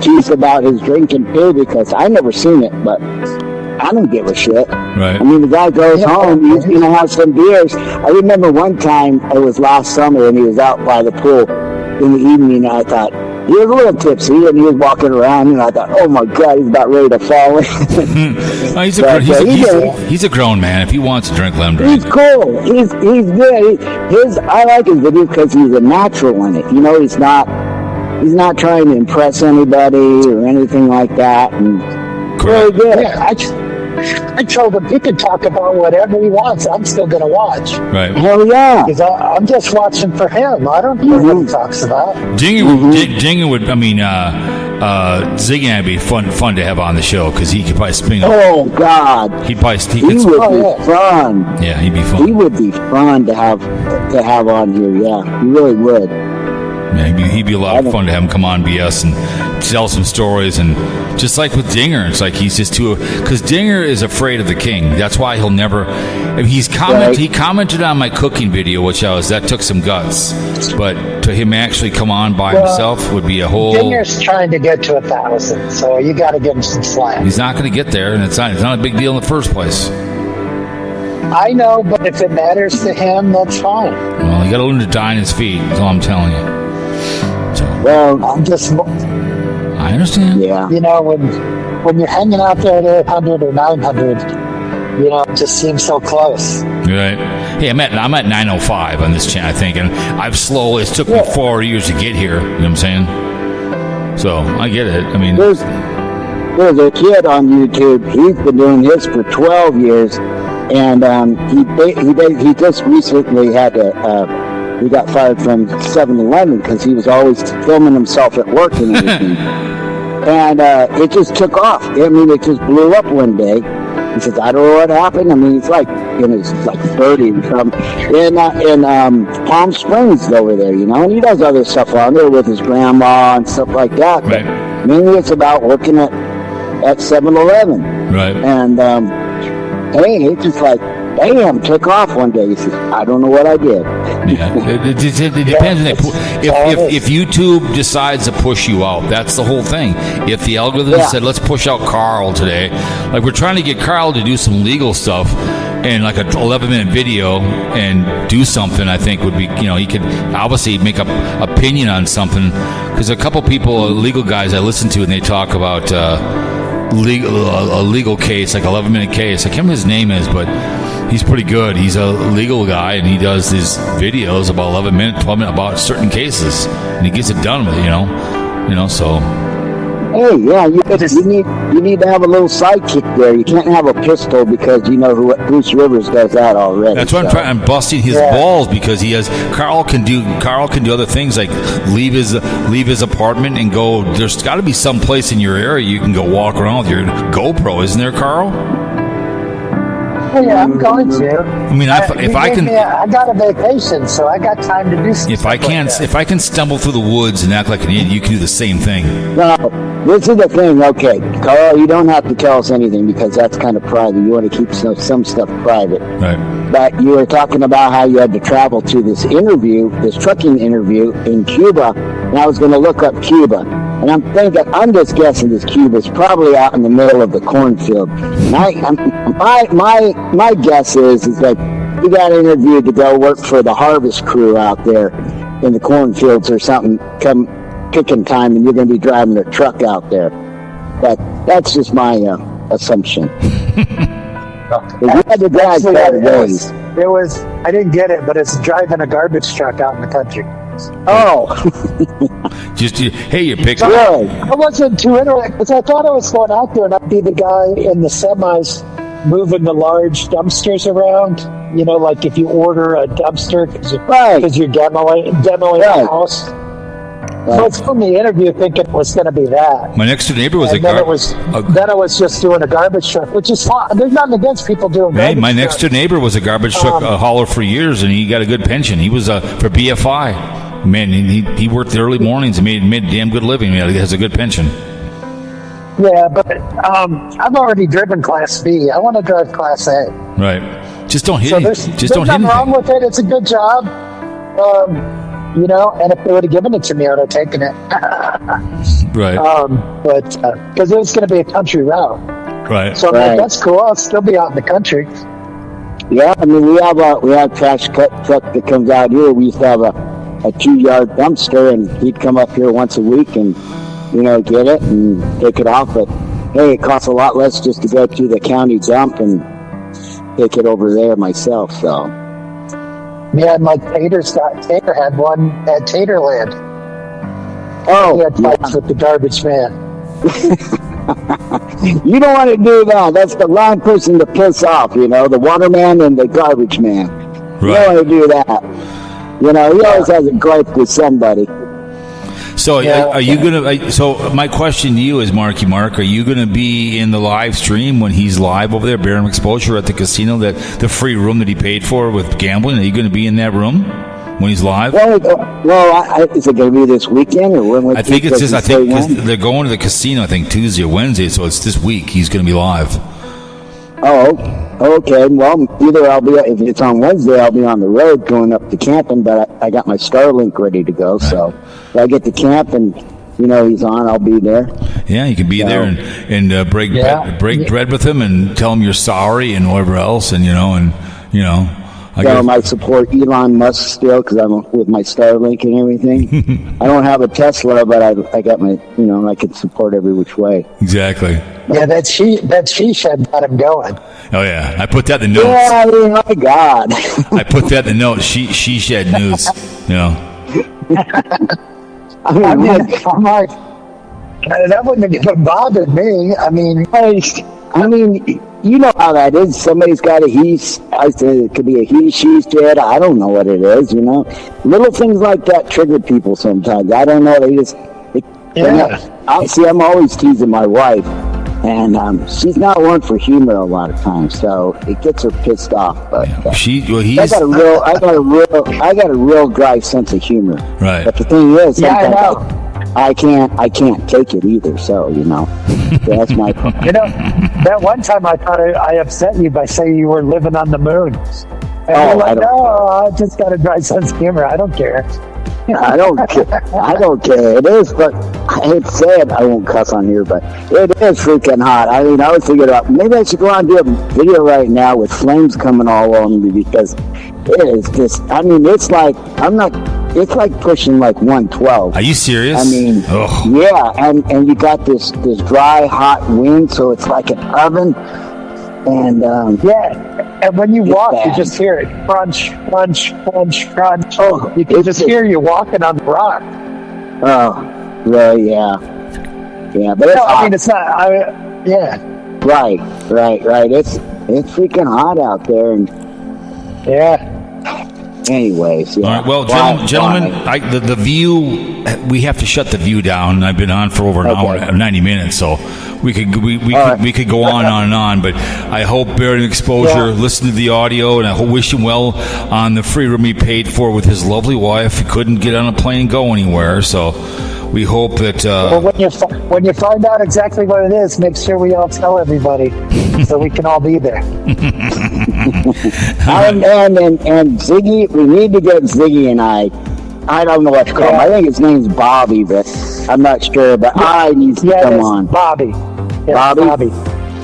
teased about his drinking too, because I never seen it, but I don't give a shit. Right. The guy goes home, he's going to have some beers. I remember one time, it was last summer, and he was out by the pool, in the evening, I thought, he was a little tipsy, and he was walking around, and I thought, oh my God, he's about ready to fall in. Oh, he's a grown man. If he wants to drink, let him drink. He's cool. He's good. I like his videos because he's a natural in it. You know, he's not trying to impress anybody or anything like that. And very good. Yeah, I told him he could talk about whatever he wants. I'm still going to watch. Right. Hell yeah. Because I'm just watching for him. I don't care what he talks about. Jinger would, Ziggy and I'd be fun to have on the show because he could probably spin up. Oh, God. He would be fun. Yeah, he'd be fun. He would be fun to have on here, yeah. He really would. Yeah, he'd be a lot of fun to have him come on BS and tell some stories. And just like with Dinger, it's like he's just because Dinger is afraid of the king. That's why he'll never. He commented on my cooking video, that took some guts. But to him actually come on by himself would be a whole. Dinger's trying to get to 1,000, so you got to give him some slack. He's not going to get there, and it's not a big deal in the first place. I know, but if it matters to him, that's fine. Well, you got to learn to die on his feet. That's all I'm telling you. Well, I understand. Yeah. You know, when you're hanging out there at 800 or 900, you know, it just seems so close. Right. Hey, I'm at 905 on this channel, I think, and it took me 4 years to get here. You know what I'm saying? So I get it. I mean, there's a kid on YouTube. He's been doing this for 12 years, and he just recently had to. He got fired from 7-Eleven because he was always filming himself at work and everything. And it just took off. I mean, it just blew up one day. He says, I don't know what happened. I mean, he's like in his 30 or something. In Palm Springs over there, you know, and he does other stuff on there with his grandma and stuff like that. Right. But mainly it's about working at 7-Eleven. Right. And hey, it's just like, damn, took off one day. He says, I don't know what I did. Yeah, it depends. If YouTube decides to push you out, that's the whole thing. If the algorithm said, let's push out Carl today, like we're trying to get Carl to do some legal stuff and like an 11-minute video and do something, I think would be, you know, he could obviously make up opinion on something. Because a couple people, legal guys I listen to, and they talk about a legal case, like 11-minute case. I can't remember what his name is, but he's pretty good. He's a legal guy, and he does these videos about 12 minutes about certain cases, and he gets it done with it, you know, so. Hey, yeah, you need to have a little sidekick there. You can't have a pistol because you know Bruce Rivers does that already. That's why I'm busting his balls because Carl can do other things like leave his apartment and go. There's got to be some place in your area you can go walk around with your GoPro, isn't there, Carl? Yeah, I'm going to. I mean, I got a vacation, so I got time to do stuff. If I can stumble through the woods and act like an idiot, you can do the same thing. No, this is the thing. Okay, Carl, you don't have to tell us anything because that's kind of private. You want to keep some stuff private. Right. But you were talking about how you had to travel to this trucking interview in Cuba, and I was going to look up Cuba. And I'm just guessing this Cuba's probably out in the middle of the cornfield. And my guess is that you got interviewed to go work for the harvest crew out there in the cornfields or something come picking time, and you're going to be driving a truck out there. That's just my assumption. You had to drive days. It was, I didn't get it, but it's driving a garbage truck out in the country. Oh. Hey, you're picking. I wasn't too interested because I thought I was going out there and I'd be the guy in the semis moving the large dumpsters around. You know, like if you order a dumpster because you're demoing a house. So it's from the interview thinking it was going to be that. My next door neighbor was then it was just doing a garbage truck, which is fine. There's nothing against people doing garbage my next door neighbor was a garbage truck hauler for years, and he got a good pension. He was for BFI. Man, he worked the early mornings and made a damn good living. He has a good pension. Yeah, but I've already driven Class B. I want to drive Class A. Right. Just don't hit it. Just don't hit anything. There's nothing wrong with it. It's a good job. You know, and if they would have given it to me, I would have taken it. Right. But because it was going to be a country route. Right. So I'm like, that's cool. I'll still be out in the country. Yeah, I mean, we have trash truck that comes out here. We used to have a a 2-yard dumpster, and he'd come up here once a week and, get it and take it off. But hey, it costs a lot less just to go to the county dump and take it over there myself. So Yeah, and like Tater had one at Taterland. Oh, he had fights with the garbage man. You don't want to do that. That's the wrong person to piss off, the waterman and the garbage man. You don't want to do that. He always has a gripe with somebody. So are you gonna? So my question to you is, Marky Mark, are you gonna be in the live stream when he's live over there, Barium Exposure at the casino, that the free room that he paid for with gambling? Are you gonna be in that room when he's live? Well, is it gonna be this weekend or when? I think it's just. I think because they're going to the casino. I think Tuesday or Wednesday, so it's this week. He's gonna be live. Oh, okay. Well, either I'll be, if it's on Wednesday, I'll be on the road going up to camping, but I got my Starlink ready to go. So if I get to camp and, he's on, I'll be there. Yeah, you can be there and break bread with him and tell him you're sorry and whatever else. And, I might support Elon Musk still because I'm with my Starlink and everything. I don't have a Tesla, but I got my, I can support every which way. Exactly. Yeah, that she shed got him going. Oh yeah, I put that in the notes. Yeah, my God. I put that in the notes. She shed news. I'm like, that wouldn't have bothered me. I mean, you know how that is. Somebody's got a he. I said it could be a he, she, shed. I don't know what it is. Little things like that trigger people sometimes. I don't know. They just. I'm always teasing my wife, and she's not one for humor a lot of times, so it gets her pissed off. But I got a real dry sense of humor. Right. But the thing is, I can't take it either. So that's my problem. That one time I thought I upset you by saying you were living on the moon. And I just got a dry sense of humor. I don't care. I don't care. I don't care. It is, but I hate to say it. I won't cuss on here, but it is freaking hot. I was thinking about maybe I should go on and do a video right now with flames coming all on me because it is just. It's like it's like pushing like 112. Are you serious? Yeah, and you got this dry, hot wind, so it's like an oven. And and when you walk, you just hear it crunch, crunch, crunch, crunch. Oh, you can just hear you walking on the rock. Oh, well, yeah, but it's hot. it's not. Right. It's freaking hot out there, and anyways, yeah. All right, well, gentlemen, the view, we have to shut the view down. I've been on for over an hour, 90 minutes, so we could go on and on. But I hope Barium Exposure, listen to the audio, and I wish him well on the free room he paid for with his lovely wife. He couldn't get on a plane and go anywhere, so we hope that. When you find out exactly what it is, make sure we all tell everybody, so we can all be there. And Ziggy, we need to get Ziggy and I don't know what to call him. I think his name's Bobby, but I'm not sure. But I need to come on. Bobby. Yeah, Bobby.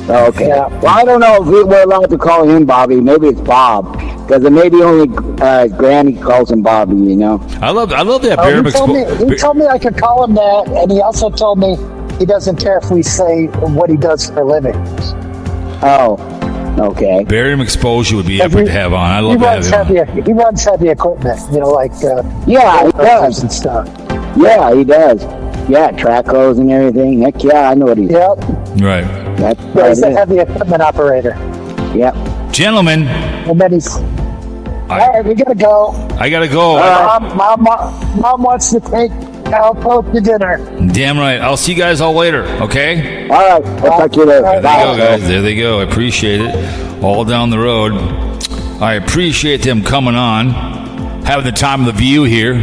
Oh, okay. Yeah. Well, I don't know if we're allowed to call him Bobby. Maybe it's Bob, because maybe only Granny calls him Bobby. I love that Barium Exposure. He told me I could call him that, and he also told me he doesn't care if we say what he does for a living. Oh. Okay. Barium Exposure would be epic to have on. I love that. He runs heavy equipment, he does and stuff. Yeah, he does. Yeah, track hose and everything. Heck yeah, I know what he's. Yep. Right. He's a heavy equipment operator. Yep. Gentlemen. And then he's. All right, we gotta go. I gotta go. Mom wants to take Cowpote to dinner. Damn right. I'll see you guys all later, okay? All right. I'll talk to you later. There they go, guys. There they go. I appreciate it. All down the road. I appreciate them coming on, having the time of the view here.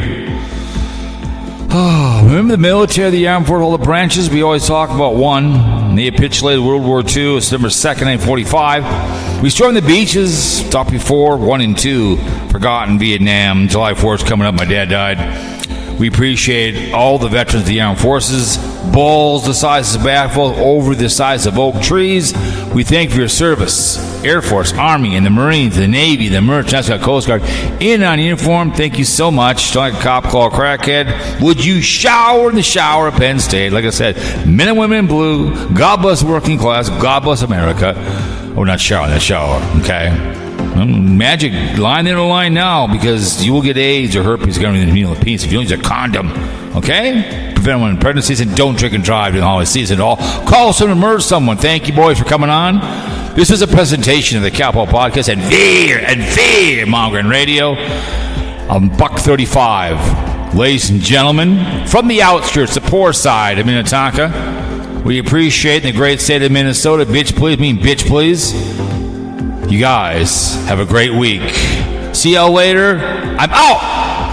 Oh, remember the military, the armed forces, all the branches? We always talk about one. They capitulated World War II, September 2nd, 1945. We stormed the beaches, talked before, 1 and 2, forgotten Vietnam. July 4th coming up, my dad died. We appreciate all the veterans of the armed forces, balls the size of basketball, over the size of oak trees. We thank you for your service. Air Force, Army, and the Marines, the Navy, the Merchant, National Coast Guard, in on uniform. Thank you so much. Don't like a cop, call a crackhead. Would you shower in the shower at Penn State? Like I said, men and women in blue. God bless working class. God bless America. Oh, not shower, that shower. Okay. Magic, line in a line now, because you will get AIDS or herpes, government in the meal of peace if you don't use a condom. Okay? Prevent one in pregnancy season. Don't drink and drive during the holiday season at all. Call someone, murder someone. Thank you, boys, for coming on. This is a presentation of the Cowpote Podcast and Fear Mongering Radio on Buck 35. Ladies and gentlemen, from the outskirts, the poor side of Minnetonka, we appreciate the great state of Minnesota. Bitch, please. You guys have a great week. See y'all later. I'm out.